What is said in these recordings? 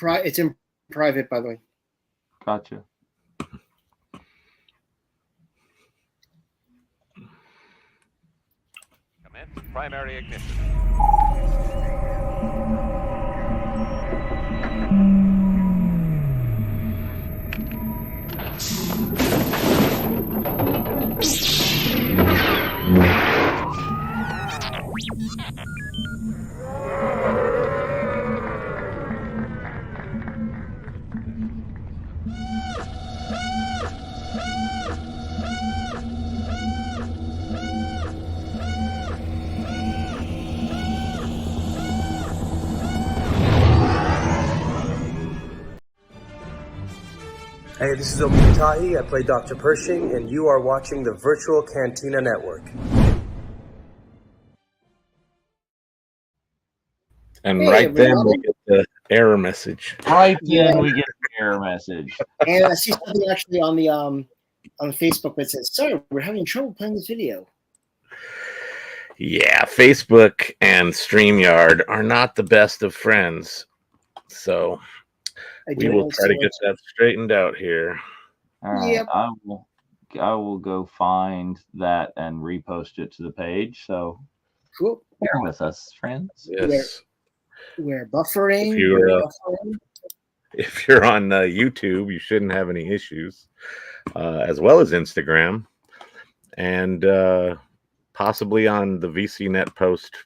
It's in private, by the way. Gotcha. Commence primary ignition. Hey, this is Obi Tahi. I play Dr. Pershing, and you are watching the Virtual Cantina Network. And Hey, right then we everyone. get the error message. Right then Yeah. we get the error message. And I see something actually on the Facebook that says, "Sorry, we're having trouble playing this video." Yeah, Facebook and StreamYard are not the best of friends. So we will try to get that straightened out here. All right, Yep. I will go find that and repost it to the page. So Cool. bear with us, friends. Yes. We're buffering. If you're on YouTube, you shouldn't have any issues, as well as Instagram, and possibly on the VCNet post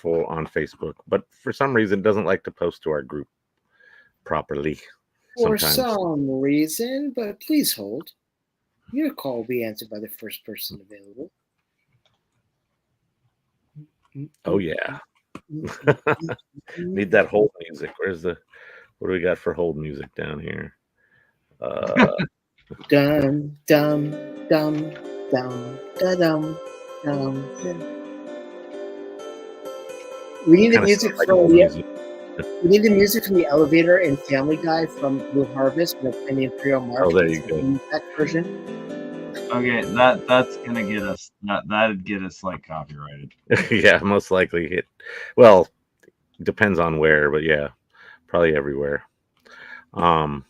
on Facebook. But for some reason, it doesn't like to post to our group properly. For sometimes. some reason, but please hold. Your call will be answered by the first person available. Oh yeah. Need that hold music. What do we got for hold music down here? Dum dum dum dum da dum dum. We need the music from We need the music from the elevator in Family Guy from Blue Harvest when the Imperial March. Oh, there you go. That version. Okay, that's gonna get us. That'd get us like copyrighted. Yeah, most likely. Well, depends on where, but yeah, probably everywhere. Anywho,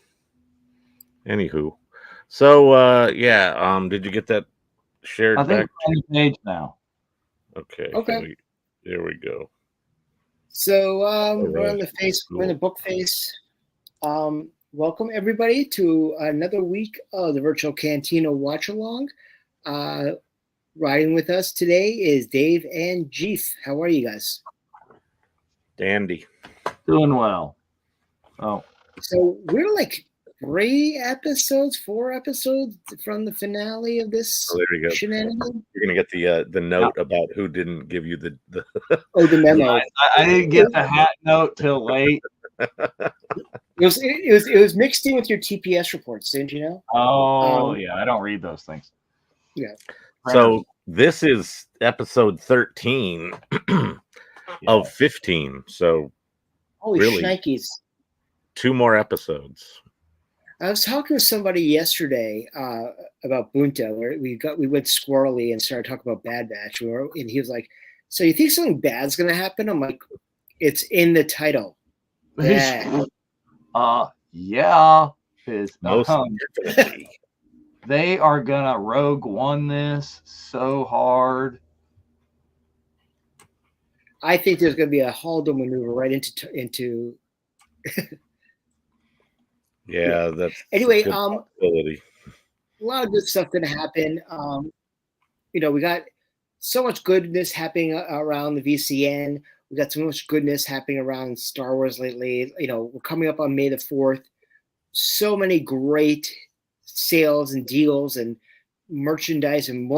so yeah, did you get that shared I think back? we're on the page now. Okay. There we go. So we're on the we're in the book face. Welcome everybody to another week of the Virtual Cantina Watch-Along. Riding with us today is Dave and Jeef. How are you guys? Dandy. Doing well. Oh. So we're like 4 episodes from the finale of this shenanigan. You're gonna get the note about who didn't give you the the memo. I didn't get the hat note till late. It was mixed in with your TPS reports, didn't you know? Oh yeah, I don't read those things. Yeah. So this is episode 13 of 15. So holy really, shnikes. 2 more episodes. I was talking with somebody yesterday about Bunta, where we went squirrely and started talking about Bad Batch, and he was like, "So you think something bad's gonna happen?" I'm like, "It's in the title." Yeah. Most definitely. They are gonna Rogue One this so hard. I think there's gonna be a Holdo maneuver right into. Yeah, that's anyway. A lot of good stuff gonna happen. We got so much goodness happening around the VCN. We got so much goodness happening around Star Wars lately. We're coming up on May the 4th. So many great sales and deals and merchandising,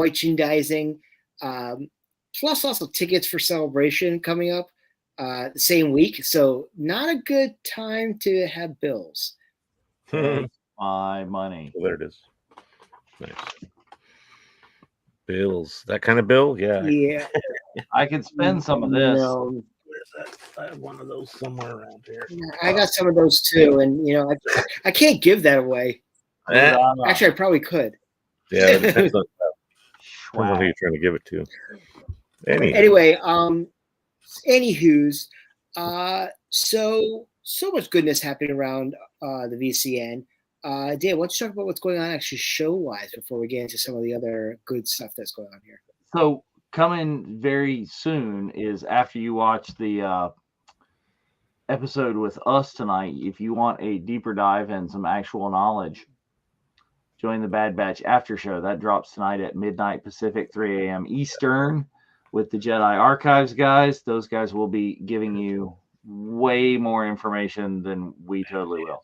plus also tickets for Celebration coming up the same week. So not a good time to have bills. My money. There it is. Nice. Bills. That kind of bill? Yeah. Yeah. I could spend some of this. No. Where's that? I have one of those somewhere around here. I got some of those too, and I can't give that away. Actually, I probably could. Yeah, it depends on who you're trying to give it to. Anyway, anywho's, so so much goodness happening around the VCN. Dan, why don't you talk about what's going on actually show-wise before we get into some of the other good stuff that's going on here? So coming very soon is after you watch the episode with us tonight. If you want a deeper dive and some actual knowledge, join the Bad Batch after show. That drops tonight at midnight Pacific, 3 a.m. Eastern, with the Jedi Archives guys. Those guys will be giving you way more information than we totally will.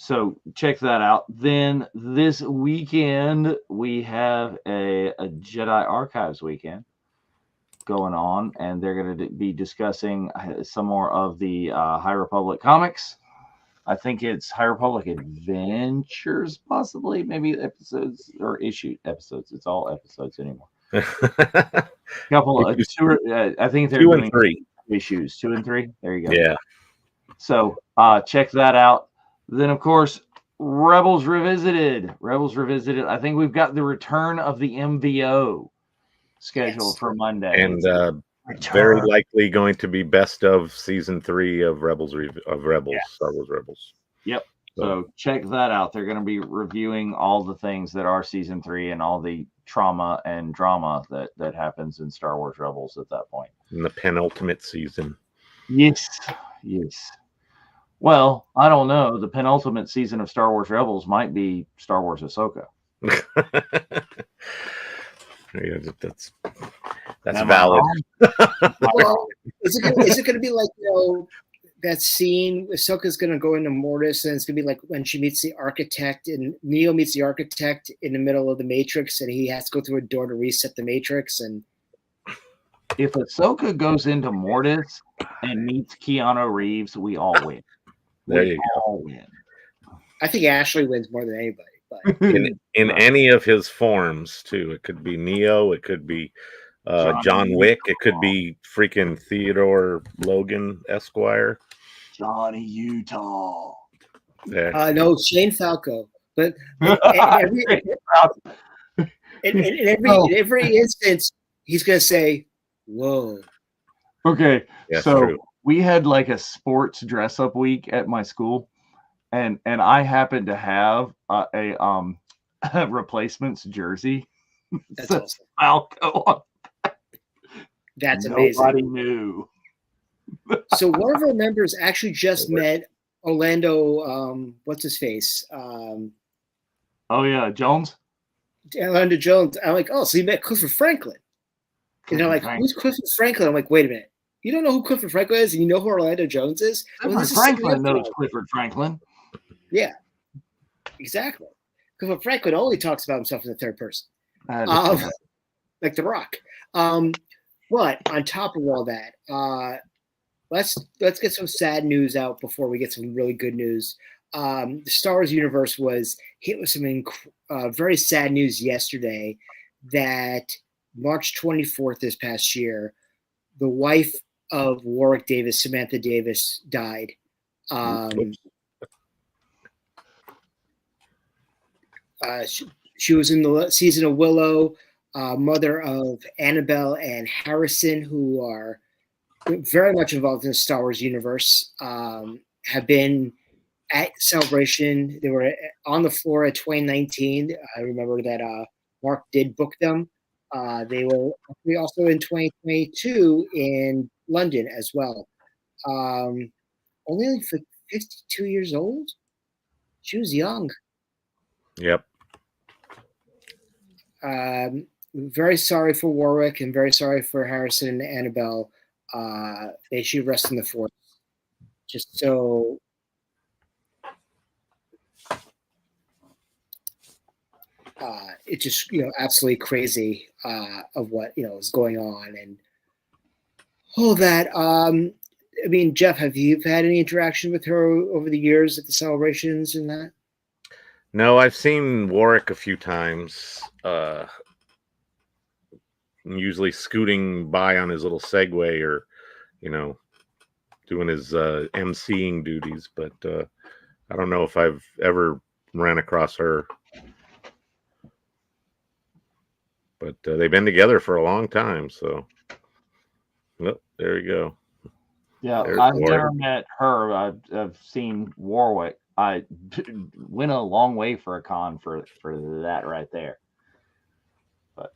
So check that out. Then this weekend we have a Jedi Archives weekend going on, and they're going to be discussing some more of the High Republic comics. I think it's High Republic Adventures, possibly, maybe episodes or issue episodes. It's all episodes anymore. Couple of I think they're 2 doing and 3 issues, 2 and 3. There you go. Yeah. So check that out. Then of course, Rebels Revisited. I think we've got the return of the MVO scheduled for Monday, and very likely going to be best of season 3 of Rebels. Yes. Star Wars Rebels. Yep. So check that out. They're going to be reviewing all the things that are season 3 and all the trauma and drama that happens in Star Wars Rebels at that point. In the penultimate season. Yes. Well, I don't know. The penultimate season of Star Wars Rebels might be Star Wars Ahsoka. Yeah, that's valid. Well, is it going to be like, that scene? Ahsoka's going to go into Mortis, and it's going to be like when she meets the architect, and Neo meets the architect in the middle of the Matrix, and he has to go through a door to reset the Matrix. And if Ahsoka goes into Mortis and meets Keanu Reeves, we all win. There you go. Win. I think Ashley wins more than anybody. But in any of his forms too. It could be Neo. It could be John Wick. It could be freaking Theodore Logan Esquire. Johnny Utah. Yeah. No, Shane Falco. But in every instance, he's going to say, "Whoa." Okay, yes, so true. We had like a sports dress up week at my school, and I happened to have a replacements jersey. That's awesome. Falco. That's amazing. Nobody knew. So one of our members actually just met Orlando. What's his face? Oh yeah, Jones. Orlando Jones. I'm like, oh, so you met Clifford Franklin? And they're like, who's Clifford Franklin? I'm like, wait a minute. You don't know who Clifford Franklin is, and you know who Orlando Jones is? Clifford Franklin knows Clifford Franklin. Yeah, exactly. Clifford Franklin only talks about himself in the third person, like The Rock. But on top of all that, let's get some sad news out before we get some really good news. The Star Wars universe was hit with some very sad news yesterday that March 24th this past year, the wife of Warwick Davis, Samantha Davis, died. She was in the season of Willow, mother of Annabelle and Harrison, who are very much involved in the Star Wars universe, have been at Celebration. They were on the floor at 2019. I remember that Mark did book them. They were also in 2022 in London as well. Only 52 years old. She was young. Yep. Very sorry for Warwick and very sorry for Harrison and Annabelle. They should rest in the force. Just so. It's just absolutely crazy of what is going on and all that. I mean, Jeff, have you had any interaction with her over the years at the celebrations and that? No, I've seen Warwick a few times. Usually scooting by on his little Segway or, doing his emceeing duties. But I don't know if I've ever ran across her. But they've been together for a long time, so there you go. Yeah, There's I've Warwick. never met her. I've seen Warwick. I went a long way for a con for that right there. But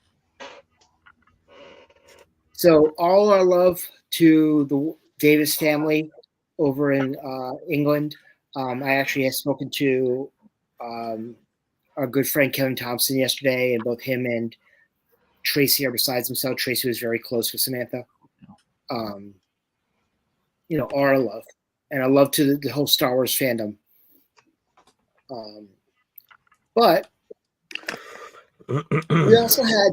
So all our love to the Davis family over in England. I actually had spoken to our good friend Kevin Thompson yesterday, and both him and Tracy are besides himself. Tracy was very close with Samantha. Our love, and I love to the whole Star Wars fandom. But we also had,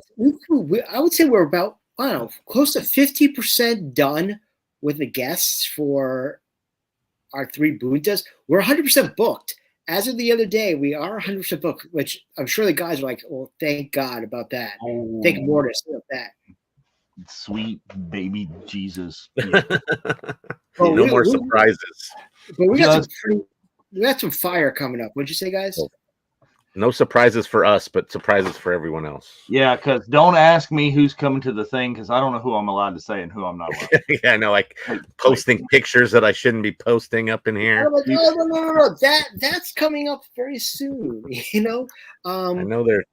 I would say we're about, I don't know, close to 50% done with the guests for our 3 Buddhas. We're 100% booked. As of the other day, we are 100% booked, which I'm sure the guys are like, well, thank God about that. Thank Mortis about that. Sweet baby Jesus. Well, No more surprises. But we got some fire coming up. What'd you say, guys? No surprises for us, but surprises for everyone else. Yeah, because don't ask me who's coming to the thing, because I don't know who I'm allowed to say and who I'm not allowed. Yeah, I know, like posting pictures that I shouldn't be posting up in here. Like, no. That's coming up very soon. I know they're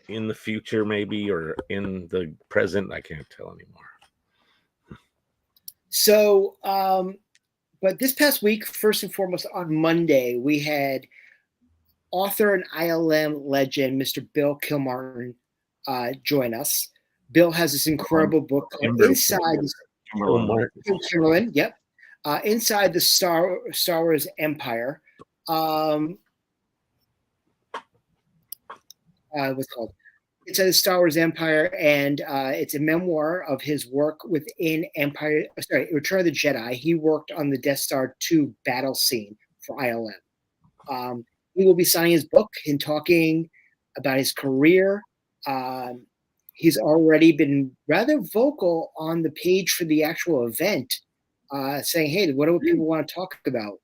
in the future, maybe, or in the present. I can't tell anymore. So, but this past week, first and foremost, on Monday, we had author and ILM legend, Mr. Bill Kilmartin, join us. Bill has this incredible book called Inside Kimberlin. Yep. Inside the Star Wars Empire. What's it called? Inside the Star Wars Empire, and it's a memoir of his work within Return of the Jedi. He worked on the Death Star 2 battle scene for ILM. He will be signing his book and talking about his career. He's already been rather vocal on the page for the actual event, saying, hey, what do people want to talk about?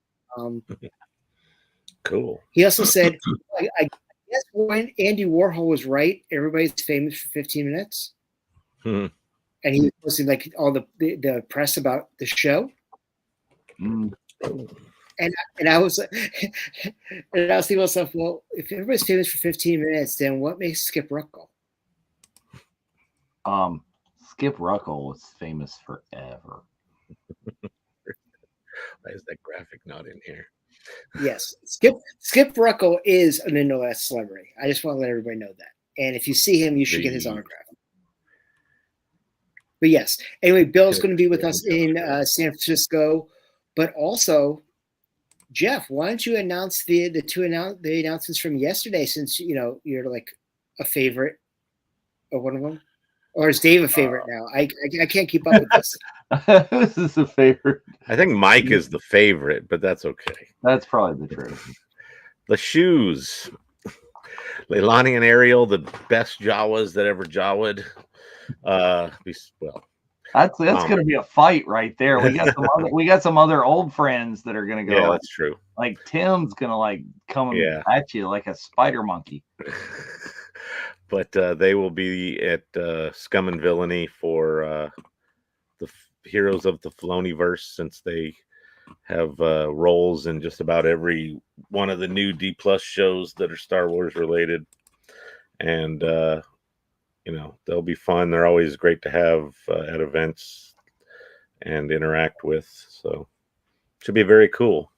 Cool. He also said, I guess when Andy Warhol was right, everybody's famous for 15 minutes. And he was posting like all the press about the show. And I was thinking to myself, well, if everybody's famous for 15 minutes, then what makes Skip Ruckle? Skip Ruckle was famous forever. Why is that graphic not in here? Yes, Skip Ruckle is an internet celebrity. I just want to let everybody know that. And if you see him, you should get his autograph. But yes, anyway, Bill's going to be with us in San Francisco, but also, Jeff, why don't you announce the announcements from yesterday, since you're like a favorite of one of them, or is Dave a favorite now? I can't keep up with this. This is a favorite. I think Mike is the favorite, but that's okay. That's probably the truth. The shoes, Leilani and Ariel, the best Jawas that ever Jawed. That's going to be a fight right there. We got some other old friends that are going to go. Yeah, that's true. Like Tim's going to come at you like a spider monkey. But they will be at Scum and Villainy for the Heroes of the Filoniverse, since they have roles in just about every one of the new D+ shows that are Star Wars related. And they'll be fun. They're always great to have at events and interact with. So should be very cool.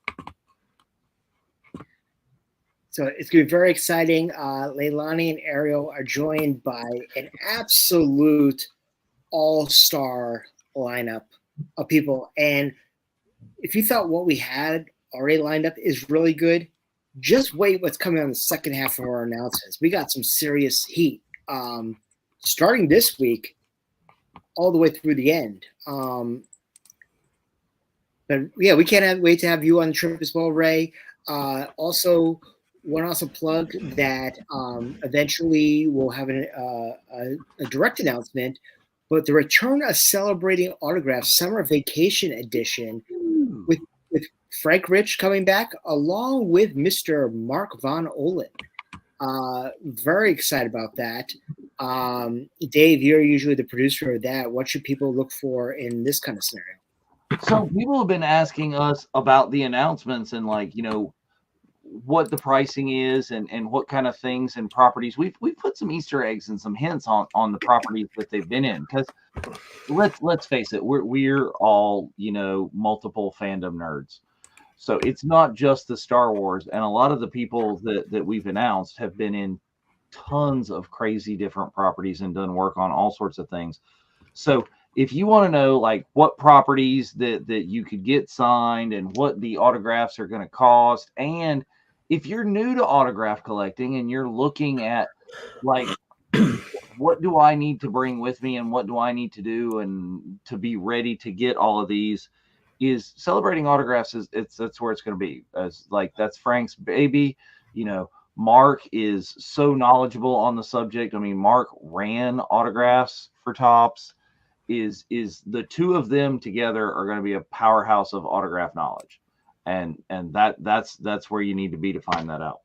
So it's going to be very exciting. Leilani and Ariel are joined by an absolute all-star lineup of people. And if you thought what we had already lined up is really good, just wait what's coming on the second half of our announcements. We got some serious heat starting this week all the way through the end. But yeah, we can't wait to have you on the trip as well, Ray. Also, want to plug that eventually we'll have a direct announcement, but the return of Celebrating Autographs Summer Vacation Edition with Frank Rich coming back, along with Mr. Mark Von Olin. Very excited about that. Dave, you're usually the producer of that. What should people look for in this kind of scenario? So people have been asking us about the announcements and like, what the pricing is and what kind of things and properties. We've put some Easter eggs and some hints on the properties that they've been in, because let's face it, we're all, multiple fandom nerds. So it's not just the Star Wars, and a lot of the people that we've announced have been in tons of crazy different properties and done work on all sorts of things. So if you want to know like what properties that you could get signed and what the autographs are going to cost, and if you're new to autograph collecting and you're looking at like what do I need to bring with me and what do I need to do and to be ready to get all of these, is Celebrating Autographs that's where it's going to be. As like that's Frank's baby. Mark is so knowledgeable on the subject. I mean, Mark ran autographs for Topps. Is the two of them together are going to be a powerhouse of autograph knowledge, and that's where you need to be to find that out.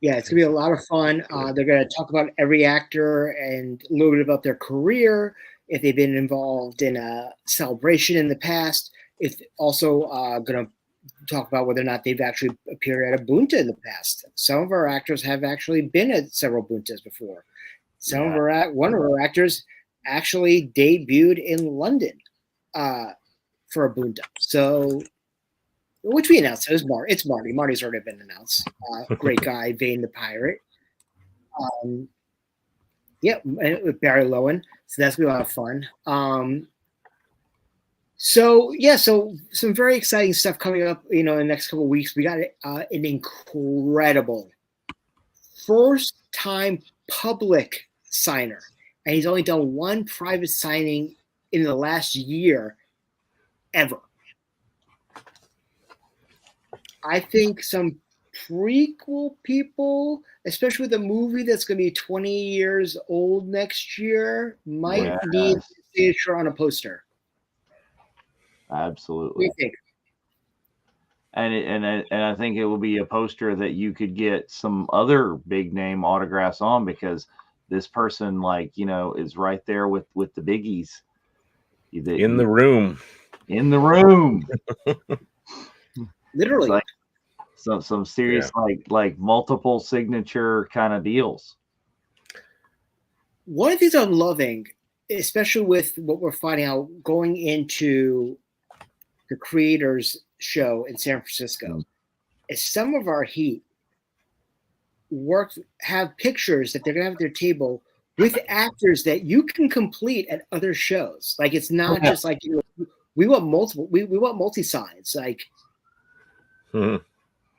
Yeah, it's gonna be a lot of fun. They're gonna talk about every actor and a little bit about their career, if they've been involved in a celebration in the past. It's also gonna talk about whether or not they've actually appeared at a bunta in the past. Some of our actors have actually been at several buntas before. One of our actors actually debuted in London for a bunta. So, which we announced. It's Marty. Marty's already been announced. Great guy, Vane the Pirate. With Barry Lowen. So that's gonna be a lot of fun. So some very exciting stuff coming up. In the next couple of weeks, we got an incredible first-time public signer, and he's only done one private signing in the last year ever. I think some prequel people, especially with a movie that's going to be 20 years old next year, might need a signature on a poster. Absolutely. What do you think? And I think it will be a poster that you could get some other big name autographs on, because this person, is right there with the biggies. In the room. Literally. Like some serious like multiple signature kind of deals. One of the things I'm loving, especially with what we're finding out going into the creators show in San Francisco, is some of our heat have pictures that they're gonna have at their table with actors that you can complete at other shows. Like, it's not just like, we want multiple, we want multi-signs. Like,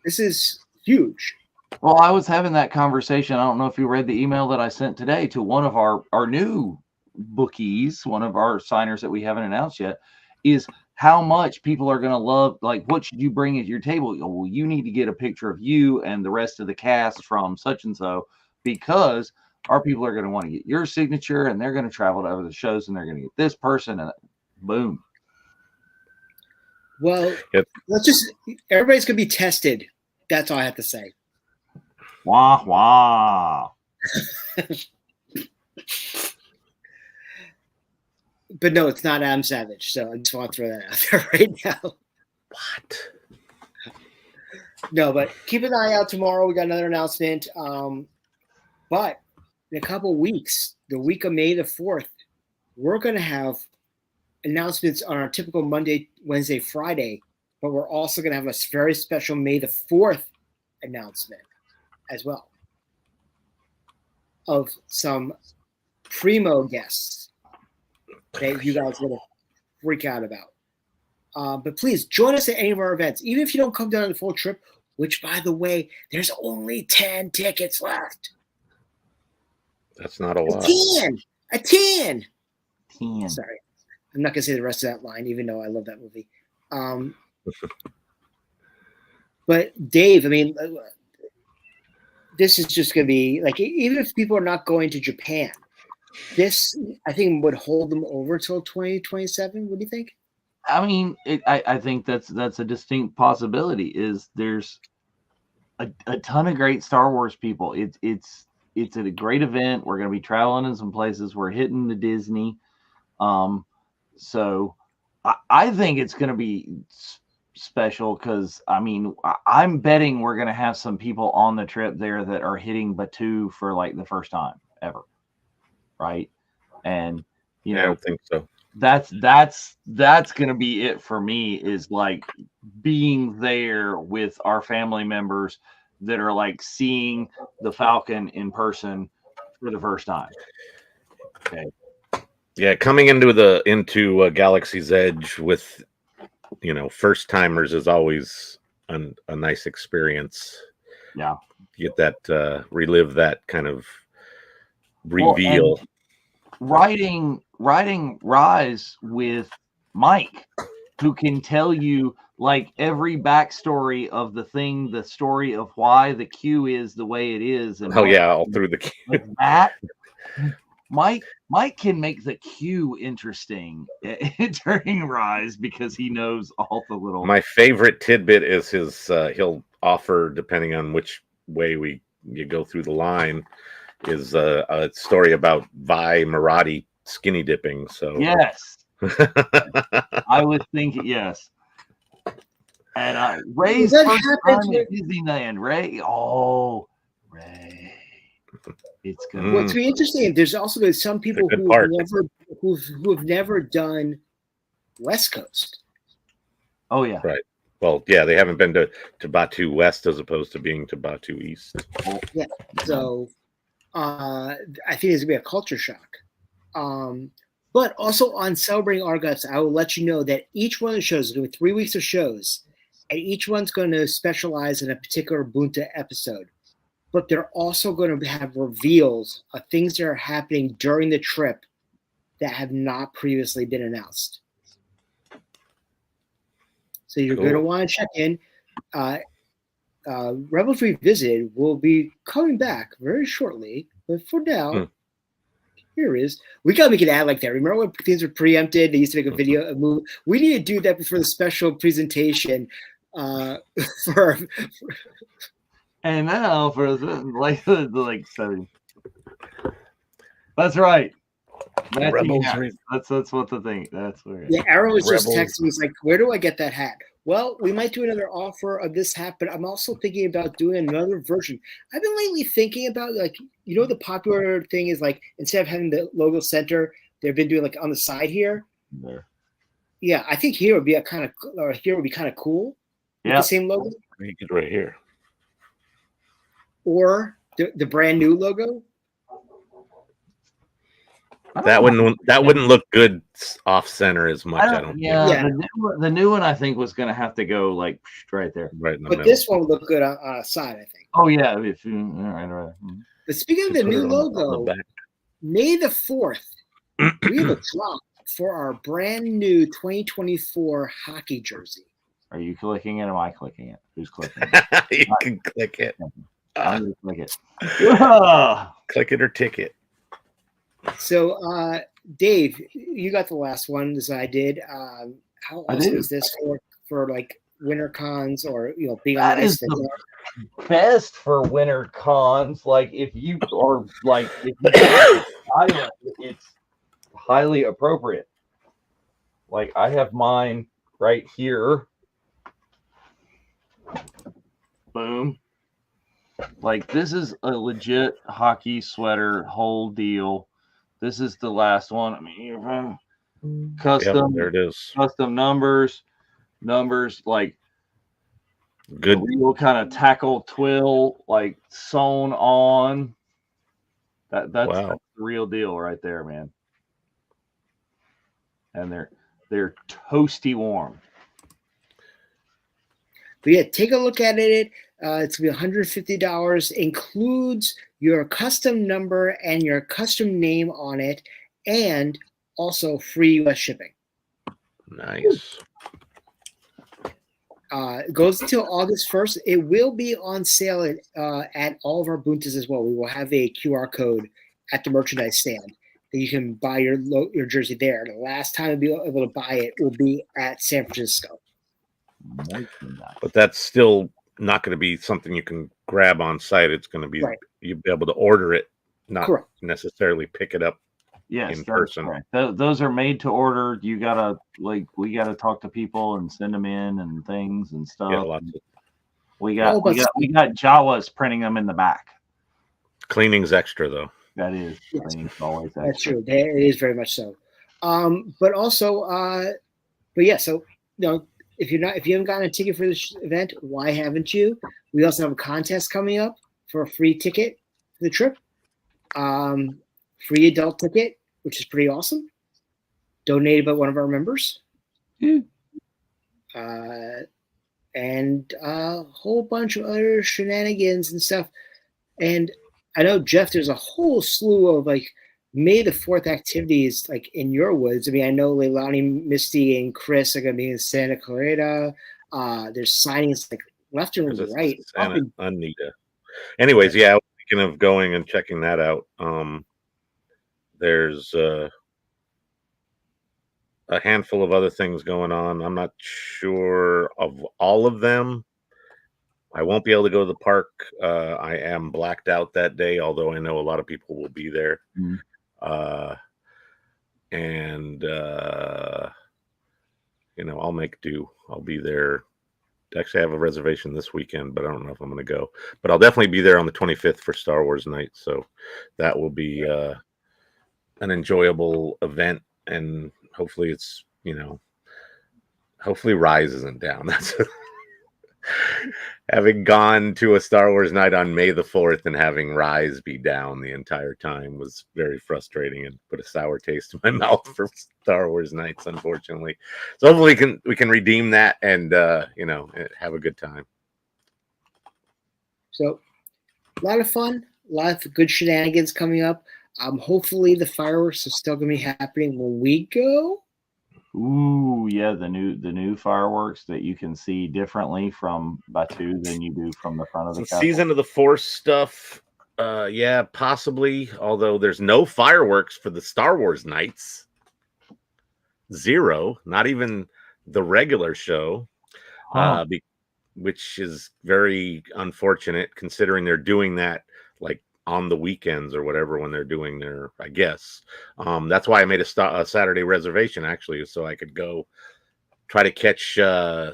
this is huge. Well, I was having that conversation. I don't know if you read the email that I sent today to one of our new bookies, one of our signers that we haven't announced yet, is how much people are going to love, like, what should you bring at your table? Well, you need to get a picture of you and the rest of the cast from such and so, because our people are going to want to get your signature, and they're going to travel to other shows, and they're going to get this person, and boom. Well, everybody's going to be tested. That's all I have to say. Wah, wah. But no, it's not Adam Savage. So I just want to throw that out there right now. What? No, but keep an eye out tomorrow. We got another announcement. But in a couple of weeks, the week of May the 4th, we're going to have announcements on our typical Monday, Wednesday, Friday. But we're also going to have a very special May the 4th announcement as well of some primo guests that you guys are going to freak out about. But please join us at any of our events, even if you don't come down on the full trip, which, by the way, there's only 10 tickets left. That's not a lot. A 10. 10. Sorry. I'm not going to say the rest of that line, even though I love that movie. But Dave, I mean, this is just going to be like, even if people are not going to Japan, this, I think, would hold them over till 2027. What do you think? I mean, I think that's a distinct possibility. Is there's a ton of great Star Wars people. It's a great event. We're going to be traveling in some places. We're hitting the Disney. So I think it's going to be special because, I mean, I'm betting we're going to have some people on the trip there that are hitting Batu for like the first time ever. Right. And, you know, I don't think so. That's going to be it for me, is like being there with our family members that are like seeing the Falcon in person for the first time. Okay. Yeah, coming into Galaxy's Edge with, first timers is always a nice experience. Yeah. Get that relive that kind of reveal. Riding Rise with Mike, who can tell you like every backstory of the story of why the queue is the way it is, and all through the queue. Like that. Mike can make the queue interesting during Rise because he knows all the little. My favorite tidbit is his. He'll offer, depending on which way you go through the line, is a story about Vi Marathi skinny dipping. So yes, I was thinking yes. And Ray's first time at Disneyland. Ray. It's good. What's really interesting, there's also some people who have never done West Coast. Oh yeah. Right. Well, yeah, they haven't been to Batu West as opposed to being to Batu East. Yeah. So I think it's gonna be a culture shock. But also on Celebrating Archives, I will let you know that each one of the shows is going to be 3 weeks of shows, and each one's going to specialize in a particular Bunta episode. But they're also going to have reveals of things that are happening during the trip that have not previously been announced. So you're going to want to check in. Rebels Revisited will be coming back very shortly, but for now, here is. We got to make an ad like that. Remember when things were preempted? They used to make a video, a movie. We need to do that before the special presentation for. And now for like 7. That's right. That's what the thing. That's where. Yeah, Arrow was just texting me. He's like, "Where do I get that hat?" Well, we might do another offer of this hat, but I'm also thinking about doing another version. I've been lately thinking about the popular thing is like instead of having the logo center, they've been doing like on the side here. There. Yeah, I think here would be kind of cool. Yeah, the same logo. Make it right here. Or the brand new logo. That wouldn't look good off center as much. I don't. Yeah. The new one I think was going to have to go like right there, right in the middle. But this one would look good on a side, I think. Oh yeah, right. But speaking of the new logo, May the 4th, we have a drop for our brand new 2024 hockey jersey. Are you clicking it? Or am I clicking it? Who's clicking it? You can click it. I'm going to click it. Click it or ticket. So, Dave, you got the last one as I did. How awesome is this for like winter cons or being on that is the best for winter cons? Like if you are like it's highly appropriate. Like I have mine right here. Boom. Like this is a legit hockey sweater, whole deal. This is the last one. I mean, custom. Yep, there it is. Custom numbers like good. Real kind of tackle twill, like sewn on. That's the real deal right there, man. And they're toasty warm. But yeah, take a look at it. It's going to be $150. Includes your custom number and your custom name on it, and also free US shipping. Nice. It goes until August 1st. It will be on sale at all of our Buntas as well. We will have a QR code at the merchandise stand that you can buy your jersey there. The last time you'll be able to buy it will be at San Francisco. But that's still not going to be something you can grab on site. It's going to be you'll be able to order it, not necessarily pick it up Yes, in that's person. correct. Those are made to order. You gotta we gotta talk to people and send them in and things and stuff. Yeah, lots of We got Jawas printing them in the back. cleaning's extra though. That is Yes. cleaning always extra. That's true. It is very much so. But also, but yeah. So if you haven't gotten a ticket for this event, why haven't you? We also have a contest coming up for a free ticket for the trip. Free adult ticket, which is pretty awesome. Donated by one of our members. Yeah. And a whole bunch of other shenanigans and stuff. And I know, Jeff, there's a whole slew of like May the 4th activities like in your woods. I mean, I know Leilani, Misty, and Chris are going to be in Santa Clarita. There's signings like left and right. Santa Anita. Anyways, yeah, I was thinking of going and checking that out. There's a handful of other things going on. I'm not sure of all of them. I won't be able to go to the park. I am blacked out that day, although I know a lot of people will be there. Mm. I'll make do. I'll be there. Actually, I have a reservation this weekend, but I don't know if I'm going to go. But I'll definitely be there on the 25th for Star Wars night. So that will be an enjoyable event, and hopefully it's hopefully Rise isn't down. That's having gone to a Star Wars night on May the 4th and having Rise be down the entire time was very frustrating and put a sour taste in my mouth for Star Wars nights, unfortunately. So hopefully we can redeem that and have a good time. So a lot of fun, a lot of good shenanigans coming up. Hopefully the fireworks are still going to be happening when we go. Ooh, yeah, the new fireworks that you can see differently from Batuu than you do from the front of the castle. Season of the Force stuff, yeah, possibly. Although there's no fireworks for the Star Wars nights, 0, not even the regular show, which is very unfortunate considering they're doing that like on the weekends or whatever when they're doing their, I guess. That's why I made a Saturday reservation, actually, so I could go try to catch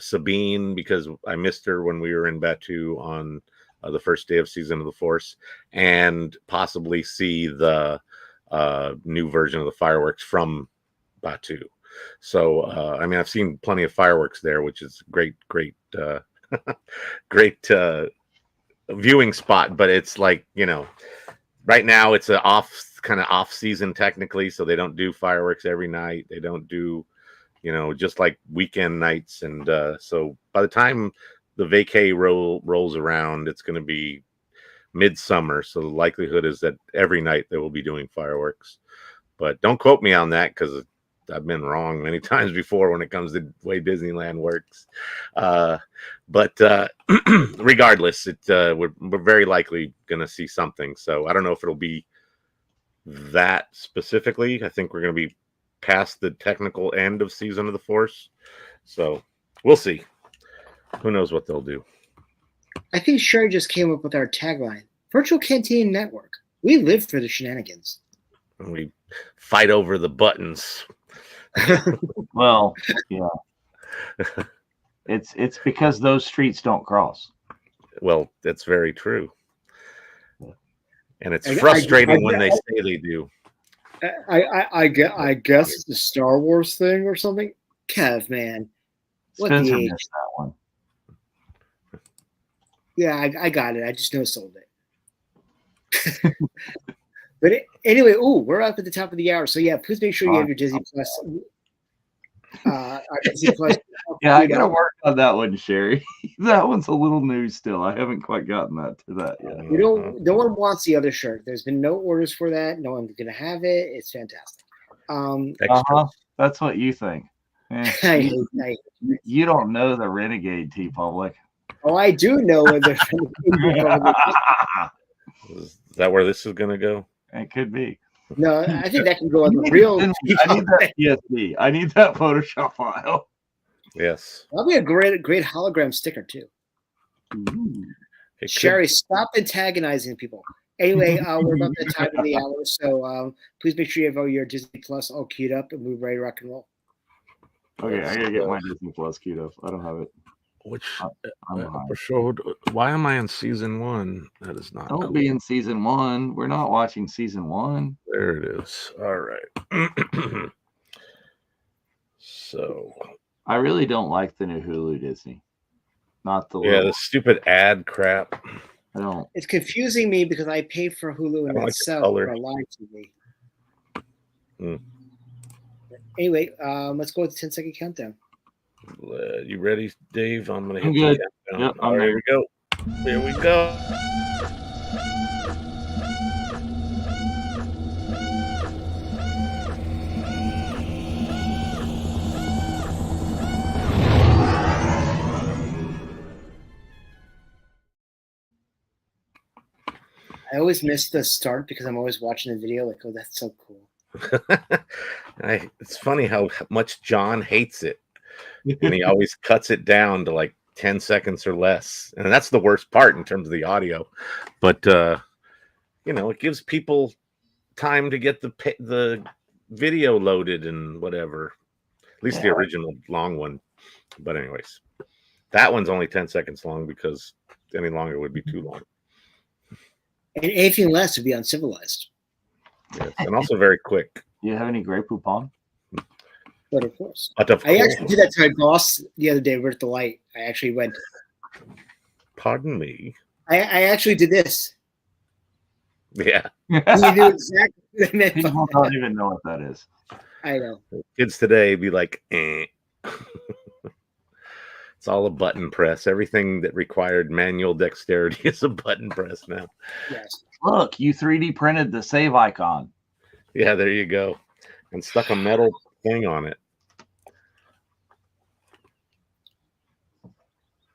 Sabine, because I missed her when we were in Batuu on the first day of Season of the Force, and possibly see the new version of the fireworks from Batuu. So, I've seen plenty of fireworks there, which is great viewing spot, but it's like, right now it's a off season technically, so they don't do fireworks every night. They don't do, just like weekend nights. And so by the time the vacay rolls around, it's going to be midsummer. So the likelihood is that every night they will be doing fireworks, but don't quote me on that, because I've been wrong many times before when it comes to the way Disneyland works. But regardless, we're very likely going to see something. So I don't know if it'll be that specifically. I think we're going to be past the technical end of Season of the Force. So we'll see. Who knows what they'll do. I think Sherry just came up with our tagline, Virtual Canteen Network. We live for the shenanigans. And we fight over the buttons. Well, yeah. It's because those streets don't cross. Well, that's very true. And it's frustrating when they say they do. I guess it's a Star Wars thing or something. Kev, man. Spencer missed that one. Yeah, I got it. I just no sold it. But anyway, we're up at the top of the hour. So yeah, please make sure you have your Disney Plus. Our Disney Plus. Yeah, I gotta work on that one, Sherry. That one's a little new still. I haven't quite gotten that to that yet. No one wants the other shirt. There's been no orders for that. No one's gonna have it. It's fantastic. That's what you think. You don't know the Renegade Tea Public. Oh, I do know when they're. Is that where this is gonna go? It could be. No, I think that can go on the real. I need that PSD. I need that Photoshop file. Yes. That'll be a great hologram sticker too. Sherry, stop antagonizing people. Anyway, we're about the time of the hour, so please make sure you have all your Disney Plus all queued up, and we're ready to rock and roll. Okay, I gotta get my Disney Plus queued up. I don't have it. Which I'm behind. episode? Why am I in season 1? That is not. Don't cool. be in season 1. We're not watching season 1. There it is. All right. So I really don't like the new Hulu Disney. Not the the stupid ad crap. I don't. It's confusing me because I pay for Hulu and I like the itself color. for a live TV. Mm. Anyway, let's go with the 10-second countdown. You ready, Dave? I'm gonna hit I'm the good. countdown. Yep, All right, here we go. Here we go. I always miss the start because I'm always watching the video. Like, oh, that's so cool. It's funny how much John hates it, and he always cuts it down to like 10 seconds or less, and that's the worst part in terms of the audio. But it gives people time to get the video loaded and whatever. At least the original long one. But anyways, that one's only 10 seconds long because any longer would be too long. And anything less would be uncivilized. Yes, and also very quick. Do you have any Grey Poupon? But of course. But of I course. actually did that to my boss the other day. We're at the light. I actually went. Pardon me. I actually did this. Yeah. You knew exactly what I meant. People don't even know what that is. I know. Kids today be like, eh. It's all a button press. Everything that required manual dexterity is a button press now. Yes. Look, you 3D printed the save icon. Yeah, there you go. And stuck a metal thing on it.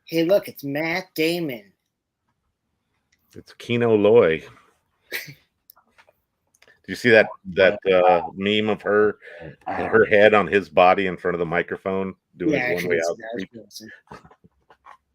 Hey, look, it's Matt Damon. It's Kino Loy. Did you see that meme of her head on his body in front of the microphone doing his one way out speech? Awesome.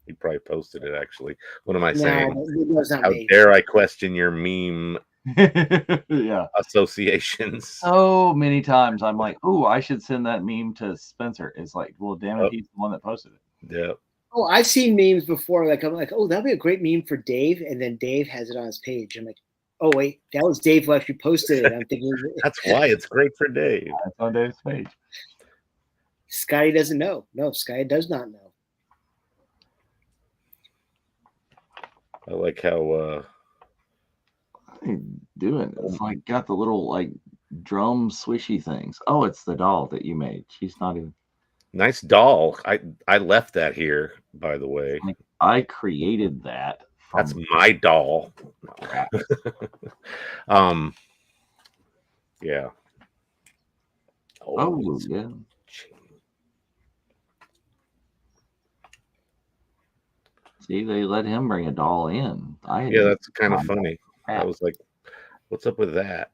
He probably posted it actually. What am I No, saying? it was not How me. dare I question your meme Yeah. associations? So many times I'm like, oh, I should send that meme to Spencer. It's like, well, damn it, he's the one that posted it. Yeah. Oh, I've seen memes before. Like, I'm like, oh, that'd be a great meme for Dave. And then Dave has it on his page. I'm like, oh, wait, that was Dave who actually posted it. I'm thinking That's why it's great for Dave. It's on Dave's page. Scotty doesn't know. No, Scotty does not know. I like how What are you doing? It's like got the little like drum swishy things. Oh, it's the doll that you made. She's not even. nice doll. I left that here, by the way. Like, I created that. That's my doll. Yeah. Oh yeah. See, they let him bring a doll in. Yeah, that's kind of funny. I was like, what's up with that?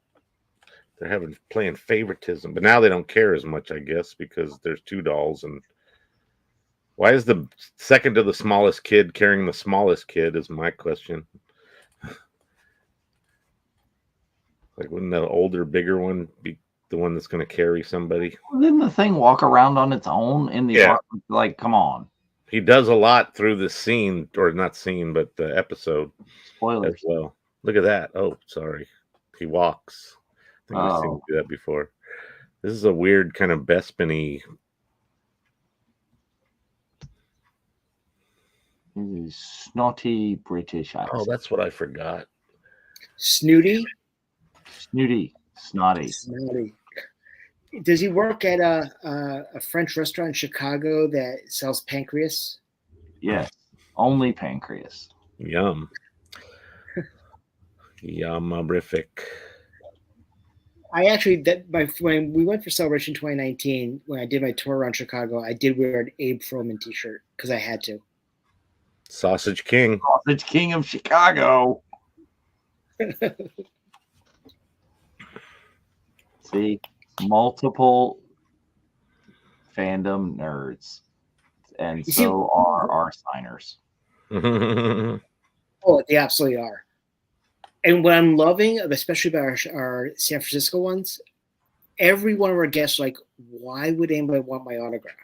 They're playing favoritism, but now they don't care as much, I guess, because there's two dolls. And why is the second to the smallest kid carrying the smallest kid is my question. Like, wouldn't the older, bigger one be the one that's going to carry somebody? Didn't the thing walk around on its own in the apartment? Like, come on. He does a lot through the scene, or not scene, but the episode. Spoilers. As well. Look at that. Oh, sorry. He walks. I think we've seen him do that before. This is a weird kind of Bespin-y. He's snotty British accent. Oh, that's what I forgot. Snooty? Snooty. Snotty. Snooty. Does he work at a French restaurant in Chicago that sells pancreas? Yes. Only pancreas. Yum. Yummerific. I actually when we went for Celebration 2019, when I did my tour around Chicago, I did wear an Abe Froman t-shirt because I had to. Sausage King. Sausage King of Chicago. See, multiple fandom nerds, and so are our signers. Oh, they absolutely are. And what I'm loving, especially about our San Francisco ones, every one of our guests are like, why would anybody want my autograph?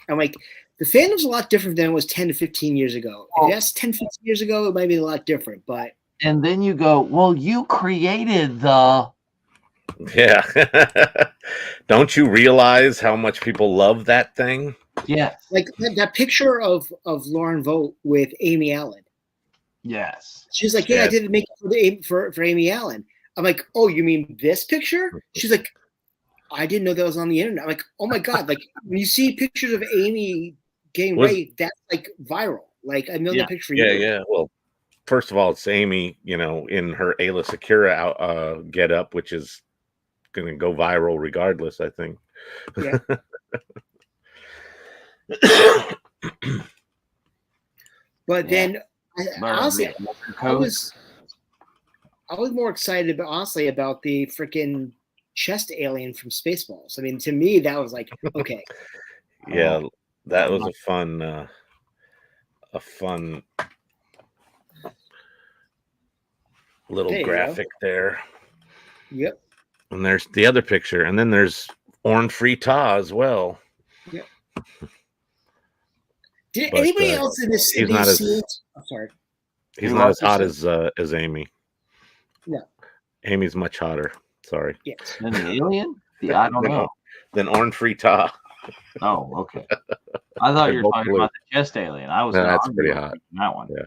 I'm like, the fandom's a lot different than it was 10 to 15 years ago. If that's 10, 15 years ago, it might be a lot different. But and then you go, well, you created the. Yeah. Don't you realize how much people love that thing? Yes. Like that picture of Lauren Vogt with Amy Allen. Yes. She's like, yeah, I did make it for Amy Allen. I'm like, oh, you mean this picture? She's like, I didn't know that was on the internet. I'm like, oh my God. Like when you see pictures of Amy getting raped, that's like viral. Like I know that picture. Yeah. Well, first of all, it's Amy, in her Ayla Secura get up, which is going to go viral regardless, I think. Yeah. But then honestly, I was more excited about the freaking chest alien from Spaceballs. I mean, to me, that was like, okay. Yeah, that was a fun little graphic there. Yep. And there's the other picture, and then there's Orange Free Ta as well. Yep. Did anybody else in this? He's not as. I'm sorry. He's not as hot as Amy. No. Amy's much hotter. Sorry. Yes. An alien? Yeah, I don't know. Then Orange Free Ta. Oh, okay. I thought you were talking about the chest alien. I was. That's pretty hot. That one. Yeah.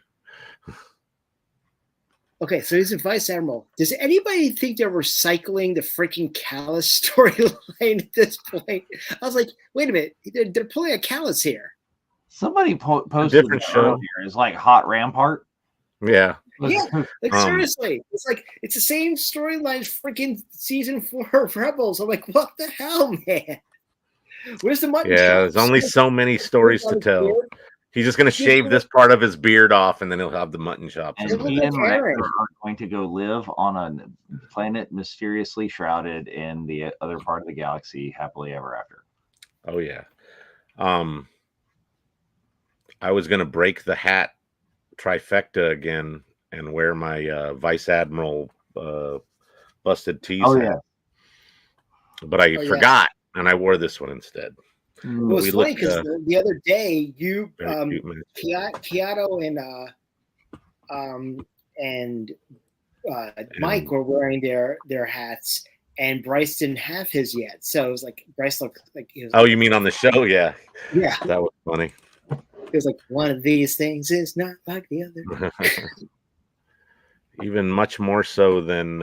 Okay, so he's a vice admiral. Does anybody think they're recycling the freaking Callus storyline at this point? I was like, wait a minute, they're pulling a Callus here. Somebody posted different show here. It's like Hot Rampart. Yeah. Yeah, like seriously, it's the same storyline as freaking season 4 of Rebels. I'm like, what the hell, man? Where's the mutton? Yeah, there's only so many stories to tell. He's just going to shave this part of his beard off, and then he'll have the mutton chops. And he and Riker are going to go live on a planet mysteriously shrouded in the other part of the galaxy, happily ever after. Oh yeah. I was going to break the hat trifecta again and wear my Vice Admiral busted tees. Oh yeah. But I forgot, and I wore this one instead. It was funny because the other day you Piato and Mike were wearing their hats, and Bryce didn't have his yet. So it was like Bryce looked like he was. Oh, you mean on the show? Yeah. Yeah. That was funny. It was like one of these things is not like the other. Even much more so than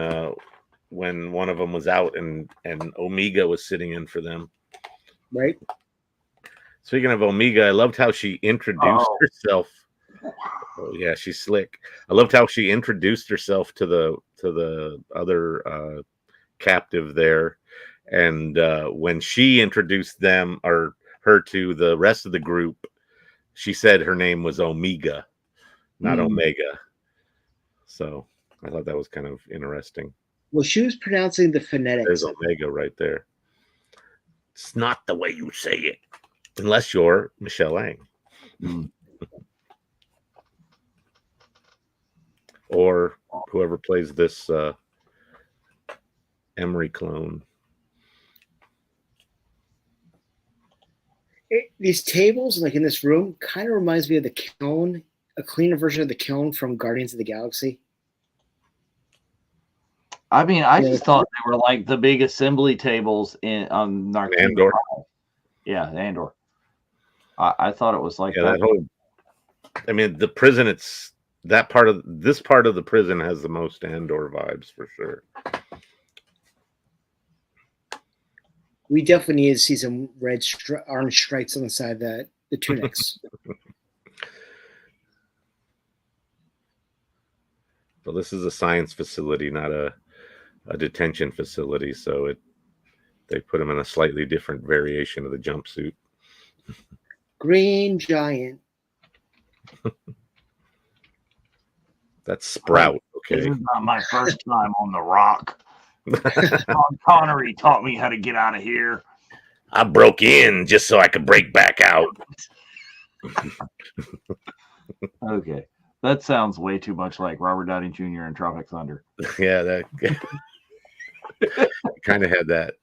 when one of them was out and Omega was sitting in for them. Right. Speaking of Omega, I loved how she introduced herself. Oh yeah, she's slick. I loved how she introduced herself to the other captive there, and when she introduced them or her to the rest of the group, she said her name was Omega, not Omega. So I thought that was kind of interesting. Well, she was pronouncing the phonetics. There's Omega right there. It's not the way you say it, unless you're Michelle Lang. Or whoever plays this Emery clone. These tables, like in this room, kind of reminds me of the Kiln, a cleaner version of the Kiln from Guardians of the Galaxy. I mean, I just thought they were like the big assembly tables on Andor. Yeah, Andor. I thought it was like that whole. I mean, the prison. It's that part of this part of the prison has the most Andor vibes for sure. We definitely need to see some red orange stripes on the side of the tunics. Well, this is a science facility, not a detention facility, so they put him in a slightly different variation of the jumpsuit. Green Giant. That's Sprout. Okay. This is not my first time on the Rock. Sean Connery taught me how to get out of here. I broke in just so I could break back out. Okay. That sounds way too much like Robert Downey Jr. in Tropic Thunder. Yeah, that kind of had that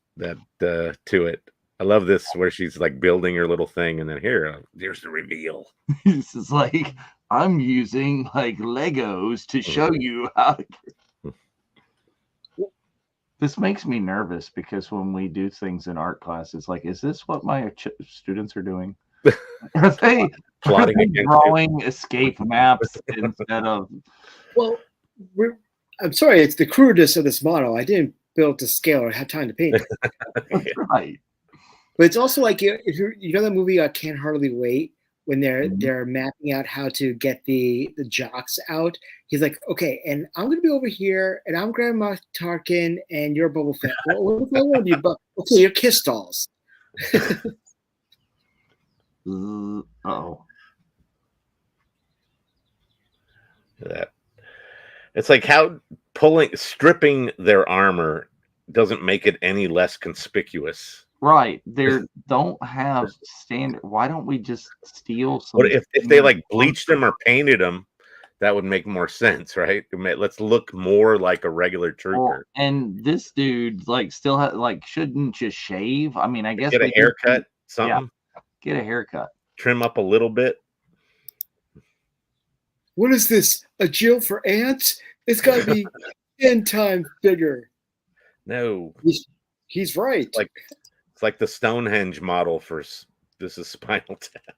to it. I love this where she's like building her little thing, and then here's the reveal. This is like, I'm using like Legos to show you how to. This makes me nervous because when we do things in art class, it's like, is this what my students are doing? Are they Plotting against you? drawing escape maps instead of? Well, I'm sorry, it's the crudeness of this model. I didn't build to scale or have time to paint it. That's right. But it's also like, if you know the movie Can't Hardly Wait, when they're mapping out how to get the jocks out. He's like, okay, and I'm gonna be over here, and I'm Grandma Tarkin, and you're Boba Fett. Well, what if I want you? But okay, you're Kiss dolls. Oh, That it's like how stripping their armor doesn't make it any less conspicuous. right. They don't have standard. Why don't we just steal some? But if they like bleached them or painted them, that would make more sense, right? Let's look more like a regular trooper. Well, and this dude like still shouldn't just shave. I mean, I guess Get a haircut, something. Yeah, get a haircut. Trim up a little bit. What is this? A jail for ants? It's got to be 10 times bigger. No, he's right. It's like the Stonehenge model for this is Spinal Tap.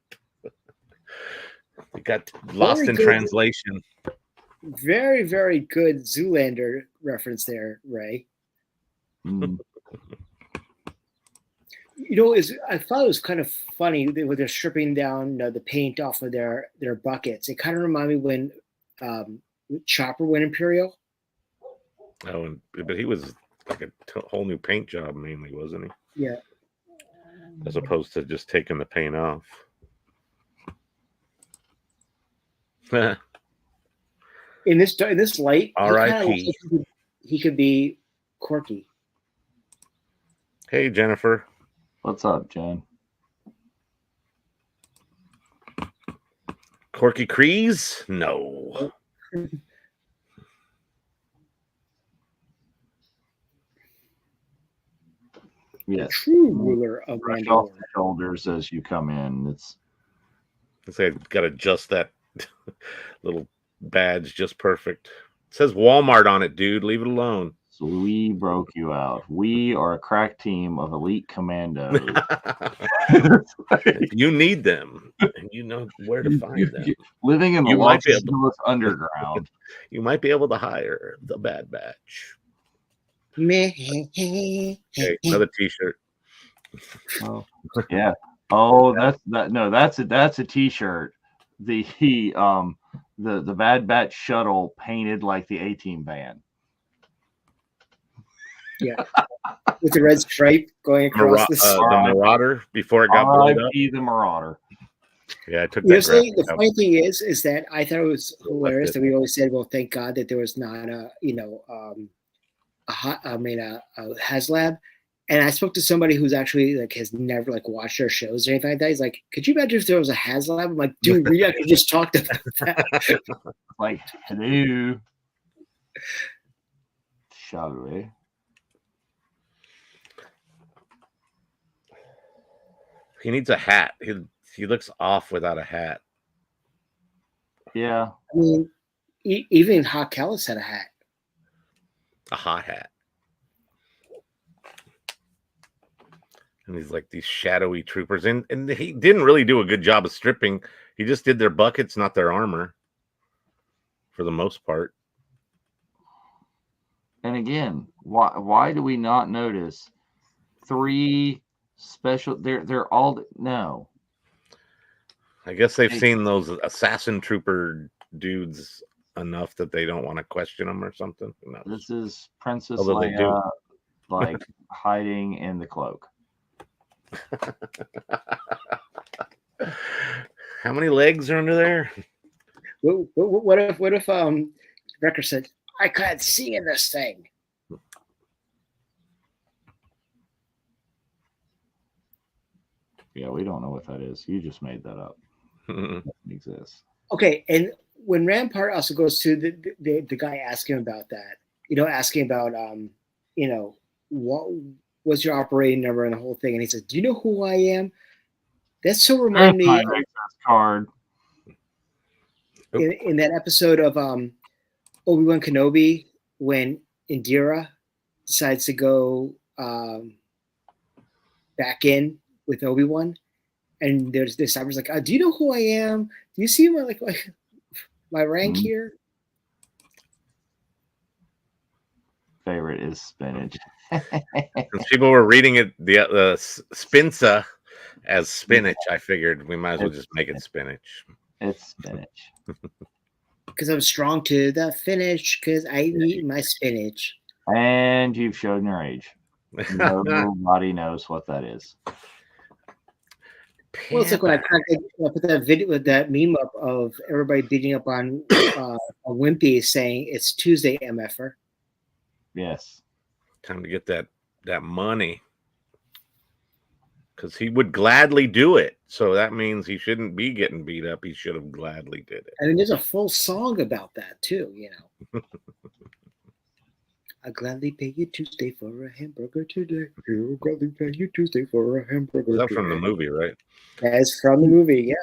It got lost in translation. Very, very good Zoolander reference there, Ray. Mm. You know, I thought it was kind of funny when they're stripping down the paint off of their buckets. It kind of reminded me when Chopper went Imperial. Oh, but he was like a whole new paint job mainly, wasn't he? Yeah. As opposed to just taking the paint off. In this light, R.I.P. He could be Corky. Hey, Jennifer. What's up, Jen? Corky Kreese? No. Yes. True ruler of Brush off the shoulders as you come in. It's I got to adjust that little badge just perfect. It says Walmart on it, dude. Leave it alone. So we broke you out. We are a crack team of elite commandos. You need them, and you know where to find them. Living in the Los Angeles underground. You might be able to hire the Bad Batch. Okay, another T-shirt. Oh, yeah. Oh, that's a T-shirt. The Bad Batch shuttle painted like the A-Team band. Yeah, with the red stripe going across the Marauder before it got blown up. The Marauder. Yeah, I took that. The funny thing is that I thought it was hilarious that we always said, "Well, thank God that there was not a HasLab." And I spoke to somebody who's actually has never watched our shows or anything like that. He's like, "Could you imagine if there was a HasLab?" I'm like, "Dude, we actually just talked about that." Like, hello, shall we? He needs a hat. He looks off without a hat. Yeah. I mean, even Hot Callis had a hat. A hot hat. And he's like these shadowy troopers. And he didn't really do a good job of stripping. He just did their buckets, not their armor. For the most part. And again, why do we not notice 3 special? They're all no. I guess they've seen those assassin trooper dudes enough that they don't want to question them or something. No. This is Princess Leia, like hiding in the cloak. How many legs are under there? What if Wrecker said, "I can't see in this thing"? Yeah, we don't know what that is. You just made that up. It exists. Okay, and when Rampart also goes to the guy asking about that, asking about what was your operating number and the whole thing, and he says, "Do you know who I am?" That so reminded me my access card. in that episode of Obi-Wan Kenobi when Indira decides to go back in with Obi-Wan, and there's this cyber's like, "Do you know who I am? Do you see my rank here?" Favorite is spinach. Since people were reading it the spinsa as spinach, I figured we might as well just make it spinach. It's spinach. Because I'm strong to the finish. Because I eat my spinach. And you've shown your age. Nobody knows what that is. Well, it's like when I put that video with that meme up of everybody beating up on Wimpy saying it's Tuesday, MFer. Yes. Time to get that money. Because he would gladly do it. So that means he shouldn't be getting beat up. He should have gladly did it. I mean, there's a full song about that too, I'll gladly pay you Tuesday for a hamburger today. I'll gladly pay you Tuesday for a hamburger That's from the movie, right? That's from the movie, yeah.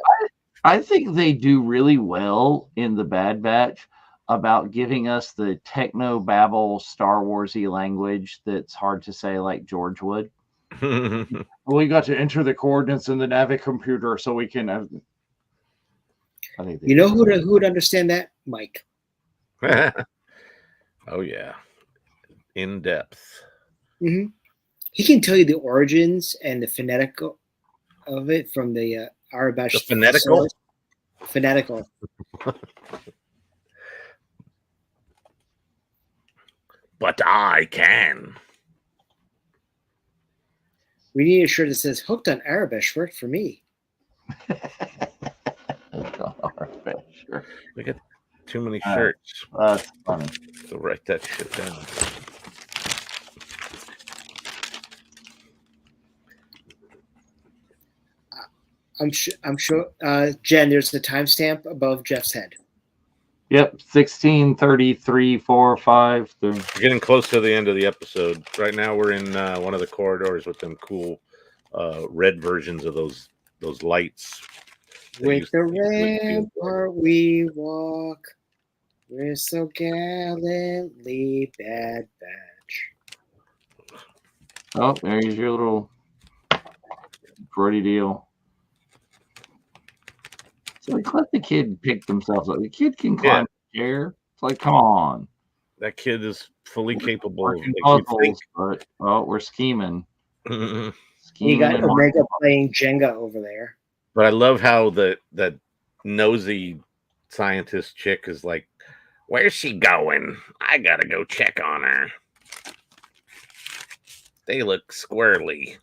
I think they do really well in the Bad Batch about giving us the techno babble Star Warsy language that's hard to say like George would. We got to enter the coordinates in the Navi computer so we can. I think who would understand that? Mike. Oh yeah, in depth. Mm-hmm. He can tell you the origins and the phonetical of it from the Arabic. The phonetical. Phonetical. But I can. We need a shirt that says "Hooked on Arabic." Worked for me. We got too many shirts. That's funny. So write that shit down. I'm sure. Jen, there's a timestamp above Jeff's head. Yep, 16:33:45. We're getting close to the end of the episode. Right now, we're in one of the corridors with them cool red versions of those lights. With the rampart we walk, we're so gallantly Bad Batch. Oh, there's your little Brody deal. So like, let the kid pick themselves up. The kid can climb the chair. It's like, come on. That kid is fully capable of puzzles, but we're scheming. You got Omega playing Jenga over there. But I love how that nosy scientist chick is like, "Where's she going? I gotta go check on her. They look squirrely."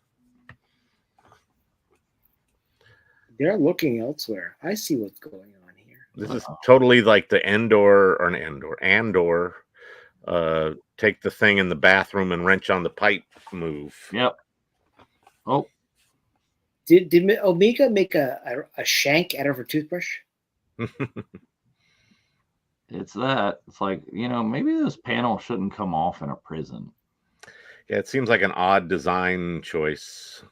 They're looking elsewhere. I see what's going on here. This is totally like the Andor. Take the thing in the bathroom and wrench on the pipe move. Yep. Oh. Did Omega make a shank out of her toothbrush? It's that. It's like, maybe this panel shouldn't come off in a prison. Yeah, it seems like an odd design choice.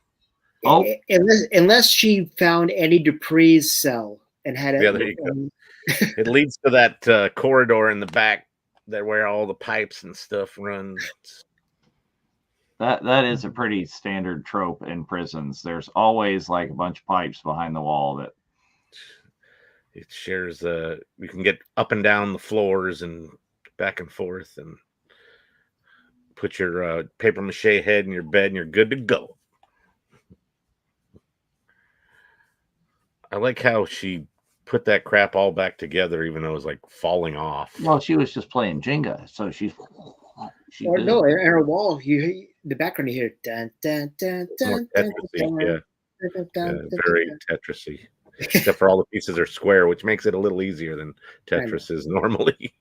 Oh, unless she found Eddie Dupree's cell and had it. Yeah, there you go. It leads to that corridor in the back where all the pipes and stuff run. That is a pretty standard trope in prisons. There's always like a bunch of pipes behind the wall that it shares. You can get up and down the floors and back and forth, and put your paper mache head in your bed, and you're good to go. I like how she put that crap all back together, even though it was like falling off. Well, she was just playing Jenga, so she no, in her wall, the background you hear dun dun dun dun. Yeah, very Tetrisy. Except for all the pieces are square, which makes it a little easier than Tetris is normally.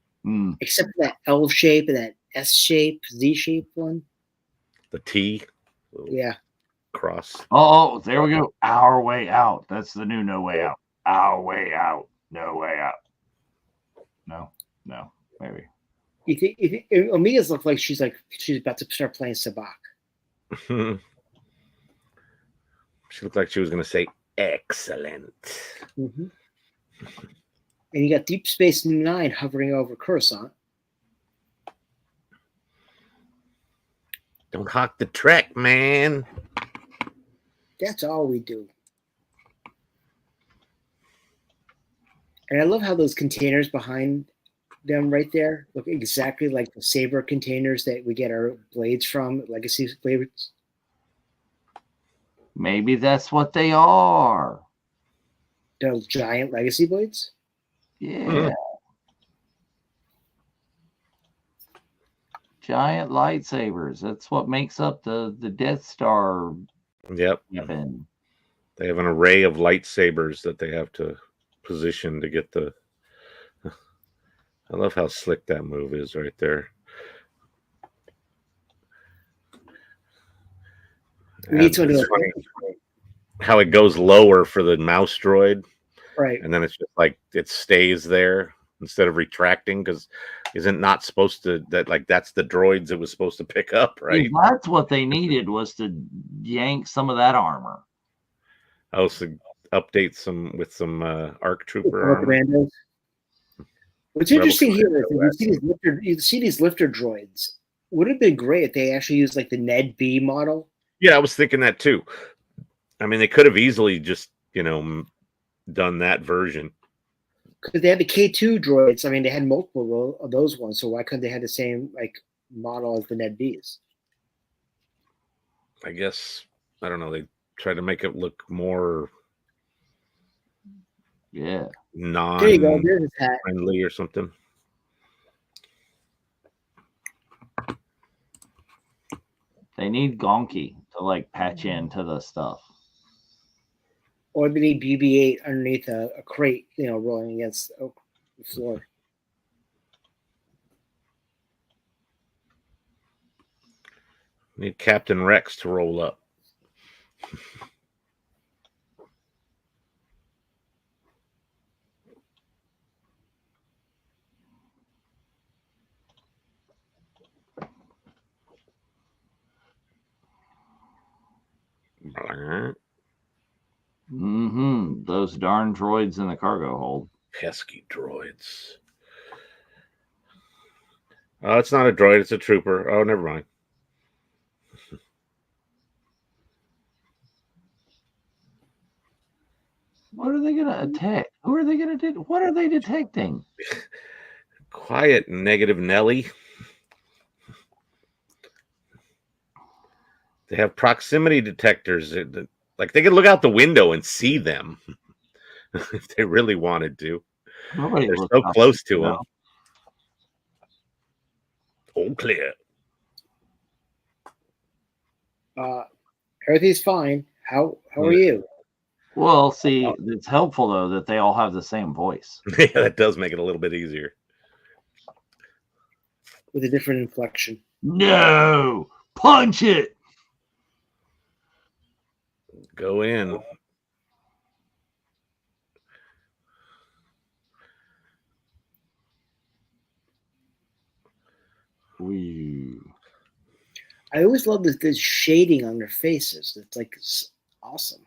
Except for that L shape and that S shape, Z shape one. The T. Yeah. Cross. Oh, there we go. Our way out. That's the new No Way Out. Our way out. No way out. No, maybe. You think Amiga's look like she's about to start playing sabak. She looked like she was going to say excellent. Mm-hmm. And you got Deep Space Nine hovering over Coruscant. Don't hawk the Trek, man. That's all we do. And I love how those containers behind them right there look exactly like the Saber containers that we get our blades from, Legacy blades. Maybe that's what they are. The giant Legacy blades. Yeah. Giant lightsabers. That's what makes up the Death Star. Yep. Weapon. They have an array of lightsabers that they have to position to get the. I love how slick that move is right there. We need to do how it goes lower for the mouse droid, right? And then it's just like it stays there instead of retracting, because isn't not supposed to that's the droids it was supposed to pick up, right? That's what they needed, was to yank some of that armor. Oh, so update some with some ARC Trooper armor. Commandos. What's interesting here is you see these lifter droids. Would have been great if they actually used like the Ned B model. Yeah, I was thinking that too. I mean, they could have easily just, done that version. Because they had the K2 droids. I mean, they had multiple of those ones. So why couldn't they have the same model as the Ned Bs? I guess, I don't know. They tried to make it look more non-friendly or something. They need Gonky to patch into the stuff. Or they need BB-8 underneath a crate, rolling against the floor. Need Captain Rex to roll up. Those darn droids in the cargo hold. Pesky droids. Oh, it's not a droid, it's a trooper. Oh, never mind. What are they going to attack? Who are they going to do? What are they detecting? Quiet, negative Nelly. They have proximity detectors. They could look out the window and see them if they really wanted to. They're so close to them. All clear. Everything's fine. How are you? Well, see, it's helpful though that they all have the same voice. Yeah, that does make it a little bit easier. With a different inflection. No, punch it. Go in. I always love this shading on their faces. It's awesome.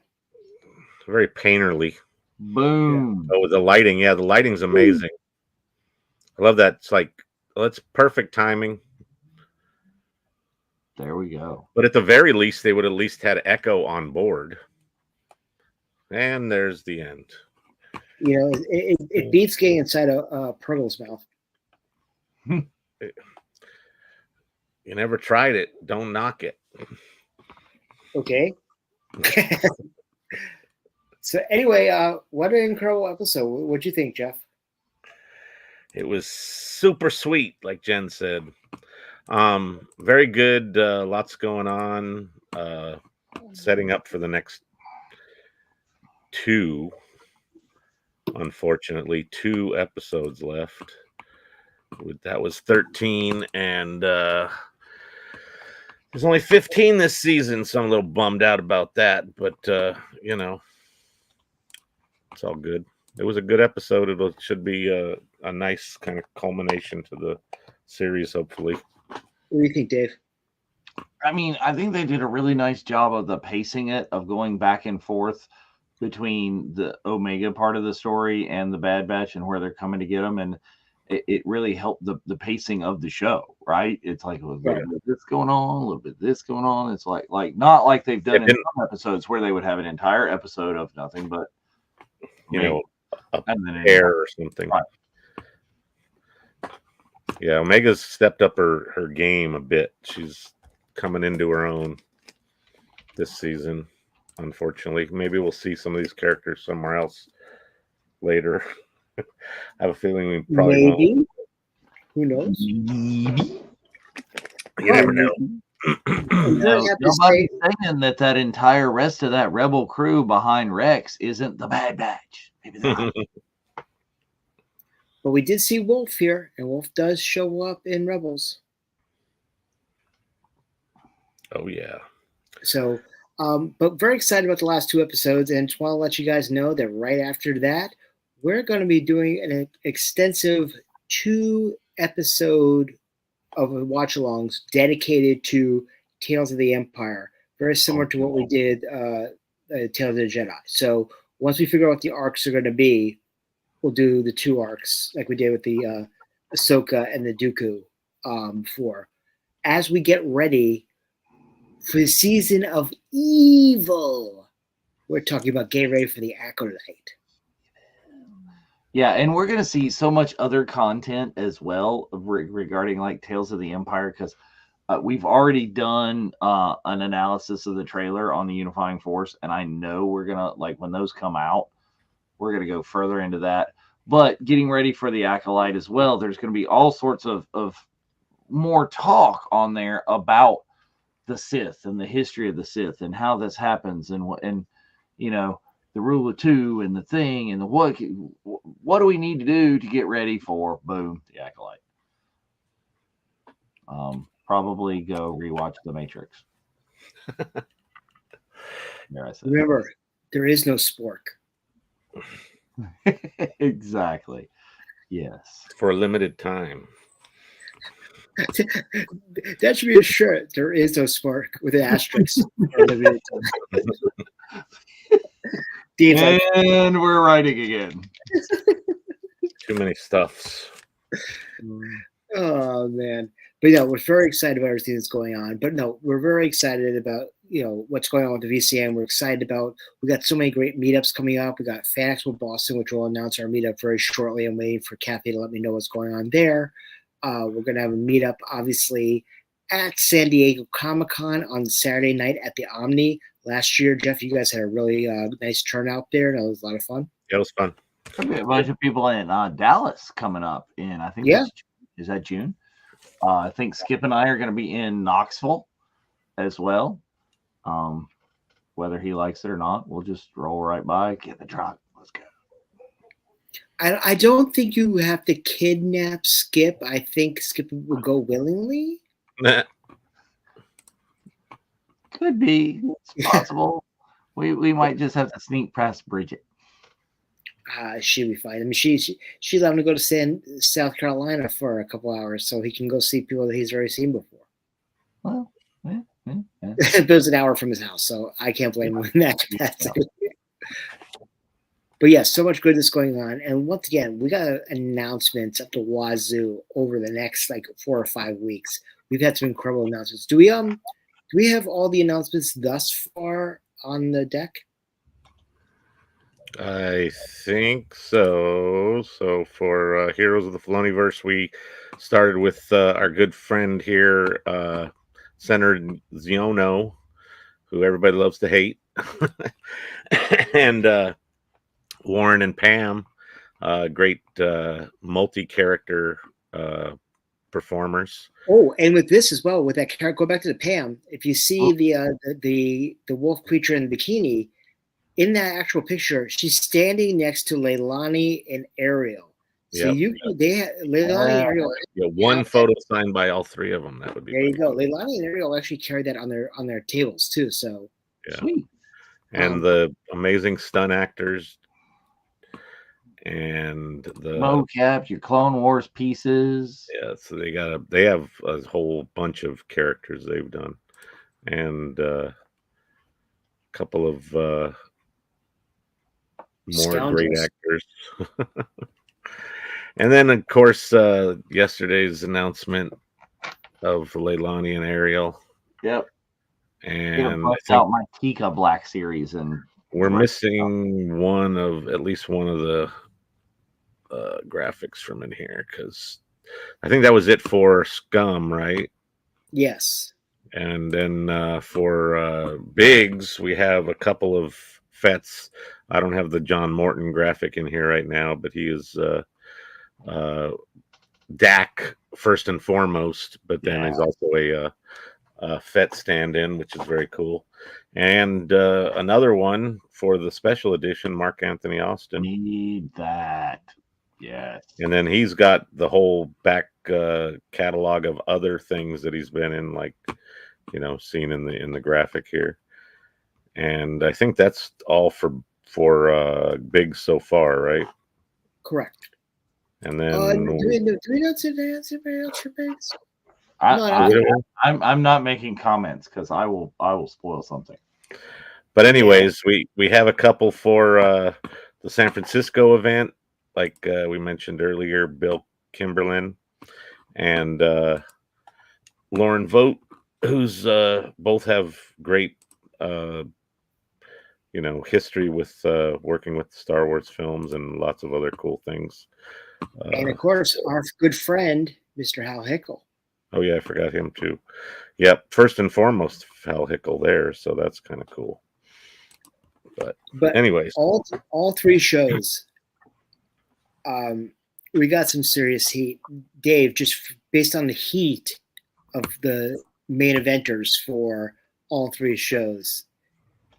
Very painterly. Boom. Oh, the lighting. Yeah, the lighting's amazing. I love that. It's it's perfect timing. There we go. But at the very least, they would at least had Echo on board. And there's the end. It beats getting inside a Purgle's mouth. You never tried it. Don't knock it. Okay. So anyway, what an incredible episode. What'd you think, Jeff? It was super sweet, like Jen said. Very good. Lots going on. Setting up for the next two. Unfortunately, 2 episodes left. That was 13, and there's only 15 this season, so I'm a little bummed out about that. But it's all good. it was a good episode. It should be a nice kind of culmination to the series, hopefully. What do you think, Dave? I mean, I think they did a really nice job of the pacing it, of going back and forth between the Omega part of the story and the Bad Batch and where they're coming to get them. And it really helped the pacing of the show, right? It's like a little bit of this going on, a little bit of this going on. It's like not like they've done in some episodes where they would have an entire episode of nothing but, a and then pair or something. Right. Yeah, Omega's stepped up her game a bit. She's coming into her own this season, unfortunately. Maybe we'll see some of these characters somewhere else later. I have a feeling we probably won't. Who knows? You never know. Nobody's saying that entire rest of that Rebel crew behind Rex isn't the Bad Batch. Maybe not. But we did see Wolf here, and Wolf does show up in Rebels. Oh, yeah. So, but very excited about the last 2 episodes, and just want to let you guys know that right after that, we're going to be doing an extensive 2-episode of watch-alongs dedicated to Tales of the Empire, very similar to what we did Tales of the Jedi. So once we figure out what the arcs are going to be, we'll do the 2 arcs like we did with the Ahsoka and the Dooku 4. As we get ready for the season of evil, we're talking about getting ready for the Acolyte. Yeah, and we're going to see so much other content as well regarding like Tales of the Empire, because we've already done an analysis of the trailer on the Unifying Force, and I know we're going to, like, when those come out, we're going to go further into that. But getting ready for the Acolyte as well, there's going to be all sorts of more talk on there about the Sith and the history of the Sith and how this happens and the rule of 2 and the thing and the what do we need to do to get ready for boom the Acolyte. Probably go rewatch The Matrix. Remember, there is no spork. Exactly. Yes. For a limited time. That should be a shirt. There is no spork with an asterisk. For a limited time. And we're writing again. Too many stuffs. Oh man. But yeah, we're very excited about everything that's going on. But no, we're very excited about what's going on with the VCN. We're excited about, we got so many great meetups coming up. We got Fan Expo Boston, which will announce our meetup very shortly. I'm waiting for Kathy to let me know what's going on there. We're gonna have a meetup obviously at San Diego Comic-Con on Saturday night at the Omni. Last year, Jeff, you guys had a really nice turnout there. That was a lot of fun. Yeah, it was fun. There'll be a bunch of people in Dallas coming up in, I think, is that June? I think Skip and I are going to be in Knoxville as well. Whether he likes it or not, we'll just roll right by, get the truck. Let's go. I don't think you have to kidnap Skip. I think Skip will go willingly. Could be. It's possible. we might just have to sneak past Bridget. She'll be fine. I mean, she let him to go to South Carolina for a couple hours so he can go see people that he's already seen before. Well, yeah. It was an hour from his house, so I can't blame him in that capacity. But yeah, so much goodness going on. And once again, we got announcements up the wazoo over the next 4 or 5 weeks. We've had some incredible announcements. Do we have all the announcements thus far on the deck? I think so. So for Heroes of the Filoniverse, we started with our good friend here, Senator Ziono, who everybody loves to hate, and Warren and Pam, great multi-character performers. Oh, and with this as well, with that character, go back to the Pam. If you see the wolf creature in the bikini, in that actual picture, she's standing next to Leilani and Ariel. So Leilani and Ariel. Yeah, one photo signed by all 3 of them. That would be. There you go. Leilani and Ariel actually carried that on their tables too. So yeah. Sweet. And the amazing stunt actors, and the mocap, your Clone Wars pieces. yeah. So they have a whole bunch of characters they've done, and a couple of more great Scoundrels. actors. And then, of course, yesterday's announcement of Leilani and Ariel. Yep. And I bust think out my Kika Black series, and we're missing at least one of the graphics from in here, because I think that was it for Scum, right? Yes. And then for Biggs, we have a couple of Fets. I don't have the John Morton graphic in here right now, but he is Dak first and foremost, but then he's also a Fett stand-in, which is very cool. And another one for the special edition, Mark Anthony Austin. Need that. Yes. And then he's got the whole back catalog of other things that he's been in, like, seen in the graphic here. And I think that's all for Big so far, right? Correct. And then do we know today anybody else for Biggs? I'm not making comments because I will spoil something. But anyways, we have a couple for the San Francisco event, like we mentioned earlier, Bill Kimberlin and Lauren Vogt, who's both have great history with working with Star Wars films and lots of other cool things. And of course, our good friend, Mr. Hal Hickel. Oh yeah, I forgot him too. Yep, first and foremost, Hal Hickel there, so that's kind of cool. But anyways, all three shows, we got some serious heat. Dave, just based on the heat of the main eventers for all three shows,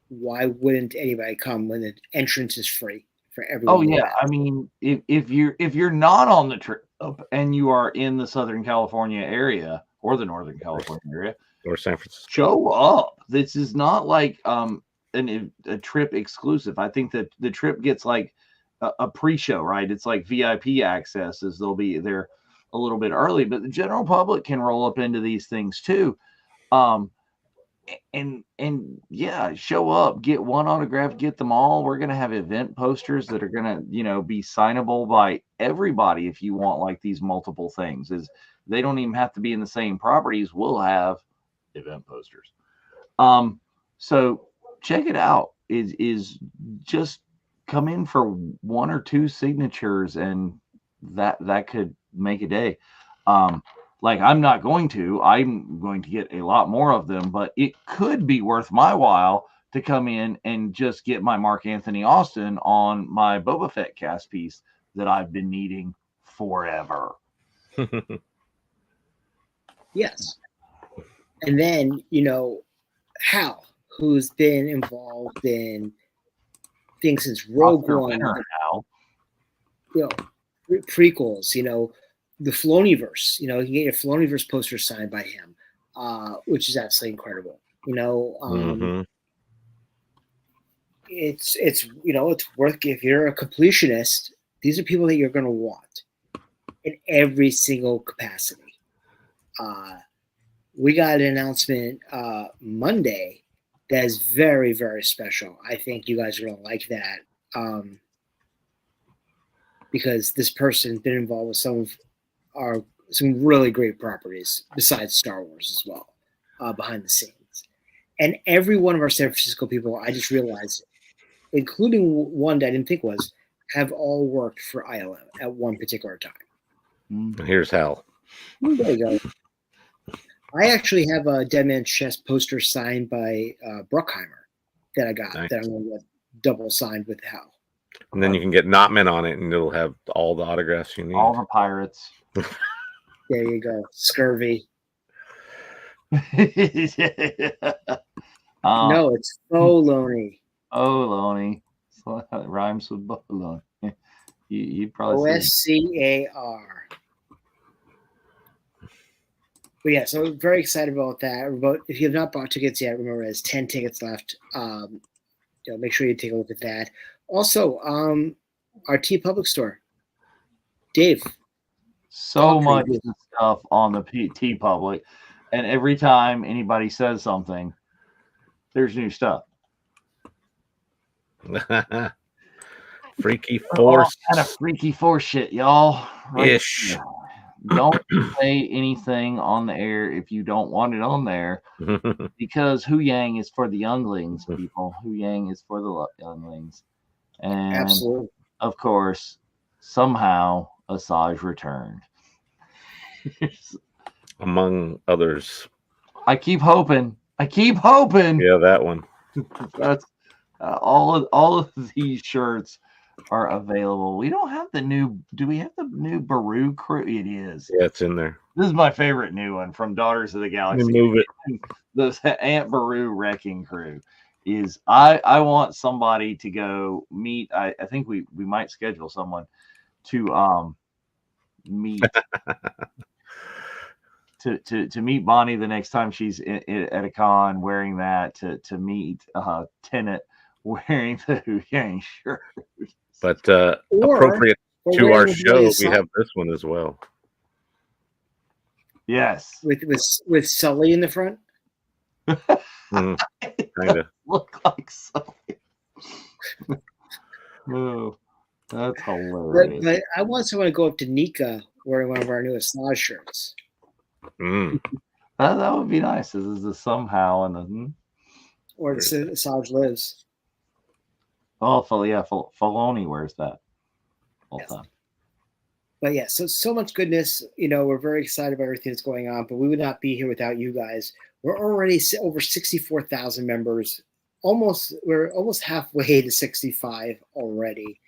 why wouldn't anybody come when the entrance is free for everyone? Oh yeah, I mean, if you're not on the trip and you are in the Southern California area or the Northern California area or San Francisco, show up. This is not like a trip exclusive. I think that the trip gets like a pre-show, right? It's like VIP access, as they'll be there a little bit early, but the general public can roll up into these things too. And yeah, show up, get one autograph, get them all. We're gonna have event posters that are gonna, be signable by everybody. If you want like these multiple things, is they don't even have to be in the same properties. We'll have event posters. So check it out. Is just come in for one or two signatures, and that could make a day. Like I'm going to get a lot more of them, but it could be worth my while to come in and just get my Mark Anthony Austin on my Boba Fett cast piece that I've been needing forever. Yes. And then, Hal, who's been involved in things since Rogue One, Hal. prequels, the Filoniverse, you can get your Filoniverse poster signed by him, which is absolutely incredible. It's worth, if you're a completionist, these are people that you're going to want in every single capacity. We got an announcement Monday that is very, very special. I think you guys are going to like that because this person's been involved with some really great properties besides Star Wars as well, behind the scenes. And every one of our San Francisco people, I just realized, including one that I didn't think was, have all worked for ILM at one particular time. Here's Hal. There you go. I actually have a Dead Man's Chest poster signed by Bruckheimer that I got, that I'm going to get double signed with Hal. And then you can get Notman on it, and it'll have all the autographs you need. All the pirates. There you go. Scurvy. No, it's Bologna. Oh, Loney. So it rhymes with bologna. You probably OSCAR. But yeah, so very excited about that. If you have not bought tickets yet, remember there's 10 tickets left. Make sure you take a look at that. Also, our T Public store. Dave. So Talk much crazy. stuff on the T Public, and every time anybody says something, there's new stuff. Freaky All Force kind of freaky force shit, y'all. Right ish. there. Don't say anything on the air if you don't want it on there, because Hu Yang is for the younglings, people. Hu Yang is for the younglings, and Absolutely. of course, somehow Asajj returned. Among others. I keep hoping. Yeah, that one. That's all of these shirts are available. We don't have the new. Do we have the new Baru crew? It is. Yeah, it's in there. This is my favorite new one from Daughters of the Galaxy. Move it. The Aunt Baru wrecking crew is. I want somebody to go meet. I think we might schedule someone to meet. To meet Bonnie the next time she's at a con wearing that, to meet Tenet wearing the Hu Yang shirt. But appropriate to our show, we have this one as well. Yes. With Sully in the front. Kind of look like Sully. Oh, that's hilarious. But I want someone to go up to Nika wearing one of our new Asajj shirts. That would be nice. This is the somehow and the or the Asajj lives. Oh, Filoni wears that all the time. But yeah, so much goodness. We're very excited about everything that's going on, but we would not be here without you guys. We're already over 64,000 members. We're almost halfway to 65 already.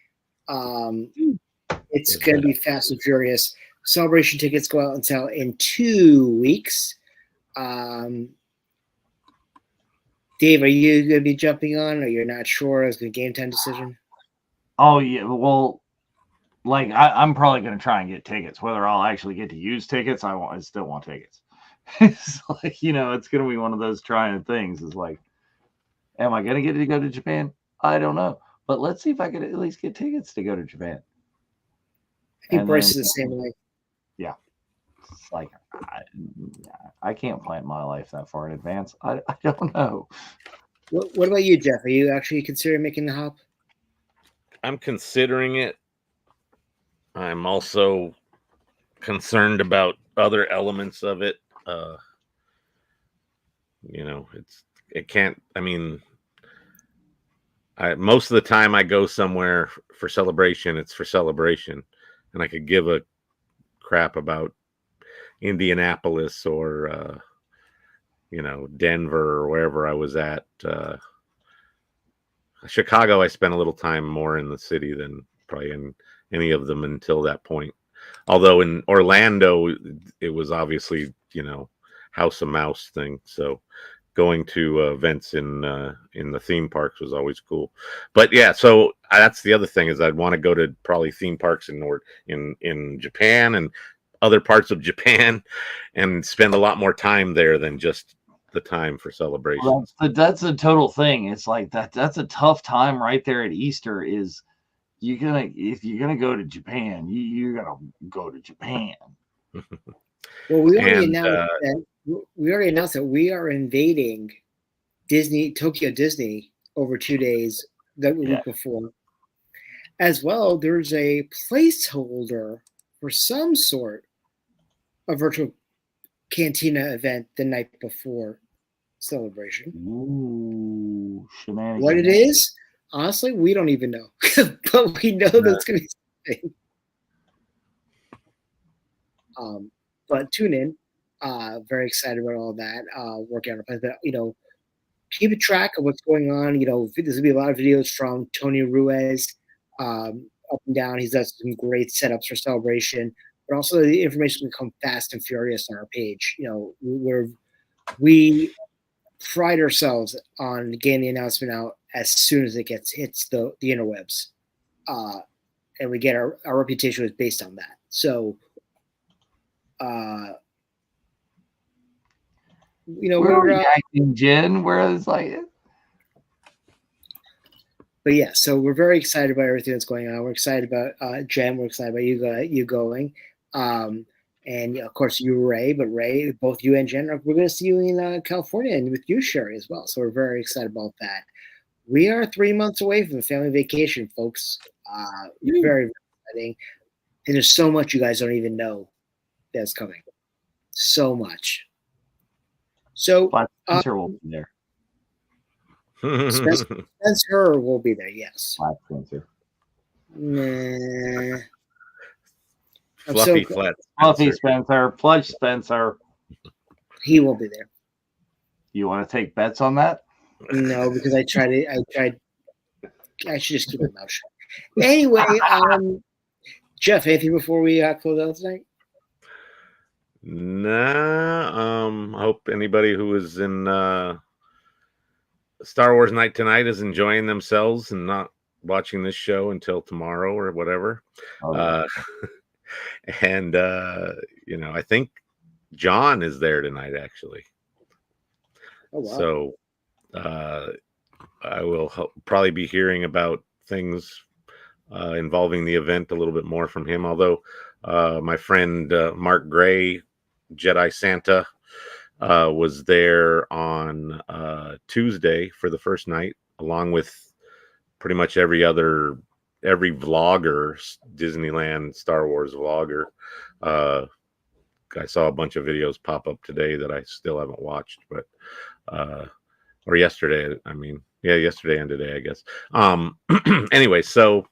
It's going to be fast and furious. Celebration tickets go out and sell in 2 weeks. Dave, are you going to be jumping on, or you're not sure? Is it a game time decision? Oh yeah, well, like I'm probably going to try and get tickets. Whether I'll actually get to use tickets, I still want tickets. It's like, it's going to be one of those trying things. It's like, am I going to get to go to Japan? I don't know, but let's see if I could at least get tickets to go to Japan. I think Bryce is the same way. Yeah, it's like I can't plan my life that far in advance. I don't know. What about you, Jeff? Are you actually considering making the hop? I'm considering it. I'm also concerned about other elements of it. It can't. I mean, most of the time I go somewhere for celebration. It's for celebration, and I could give a crap about Indianapolis or Denver or wherever I was at. Chicago, I spent a little time more in the city than probably in any of them until that point. Although in Orlando, it was obviously house of mouse thing. So going to events in the theme parks was always cool. But yeah, so that's the other thing is I'd want to go to probably theme parks in Japan and other parts of Japan and spend a lot more time there than just the time for celebrations. Well, that's a total thing. It's like that's a tough time right there at Easter. Is if you're gonna go to Japan, you gotta go to Japan. Well, we already announced that we are invading Tokyo Disney over 2 days the week before. As well, there's a placeholder for some sort of virtual Cantina event the night before celebration. Ooh, shenanigans. What it is, honestly, we don't even know. But we know that's going to be something. But tune in. Very excited about all that. Working on a plan. But, keep a track of what's going on. There's going to be a lot of videos from Tony Ruiz up and down. He's done some great setups for celebration. But also the information will come fast and furious on our page. We pride ourselves on getting the announcement out as soon as it hits the interwebs, and we get our reputation is based on that. So, we're reacting, Jen. Where it's like, But yeah, so we're very excited about everything that's going on. We're excited about Jen. We're excited about you going. And of course, you, Ray. But Ray, both you and Jen, we're going to see you in California and with you, Sherry, as well. So we're very excited about that. We are 3 months away from the family vacation, folks. Very, very exciting. And there's so much you guys don't even know that's coming. So much. So Black Spencer will be there. Spencer will be there, yes. Black Spencer. Nah. Fluffy flat. Fluffy Spencer. Pludge Spencer. He won't be there. You want to take bets on that? No, because I tried. I should just keep my mouth shut. Anyway, Jeff, anything before we close out tonight? Nah. I hope anybody who is in Star Wars Night Tonight is enjoying themselves and not watching this show until tomorrow or whatever. And I think John is there tonight, actually. Oh, wow. So I will probably be hearing about things involving the event a little bit more from him. Although my friend Mark Gray, Jedi Santa, was there on Tuesday for the first night, along with pretty much every vlogger, Disneyland Star Wars vlogger. I saw a bunch of videos pop up today that I still haven't watched, but or yesterday. I mean, yeah, yesterday and today, I guess. Anyway, so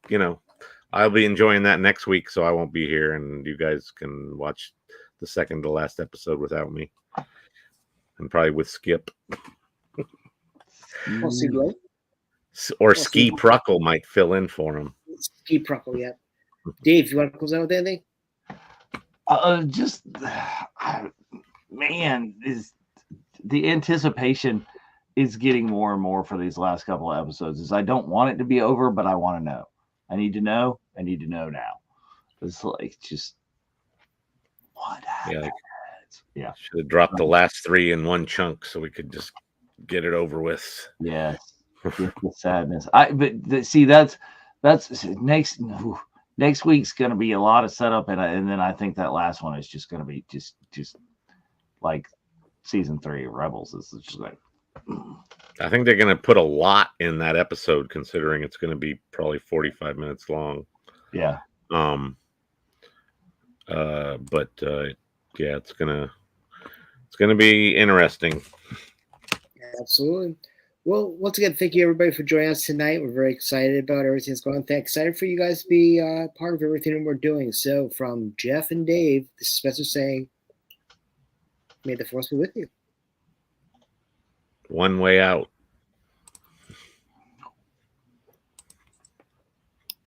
I'll be enjoying that next week, so I won't be here, and you guys can watch the second to last episode without me, and probably with Skip. We'll see, right? Or Ski Pruckle might fill in for him. Ski Pruckle, yeah. Dave, you want to close out with anything? Man, is the anticipation is getting more and more for these last couple of episodes. I don't want it to be over, but I want to know. I need to know. I need to know now. It's like just what happened? Yeah. Should have dropped the last 3 in one chunk so we could just get it over with. Yes. The sadness. See, that's next week's going to be a lot of setup, and then I think that last one is just going to be just like season 3 of Rebels. It's just like I think they're going to put a lot in that episode, considering it's going to be probably 45 minutes long. Yeah. Yeah, it's gonna be interesting. Absolutely. Well, once again, thank you everybody for joining us tonight. We're very excited about everything that's going on. Excited for you guys to be part of everything we're doing. So, from Jeff and Dave, this is Spencer saying, "May the force be with you." One way out.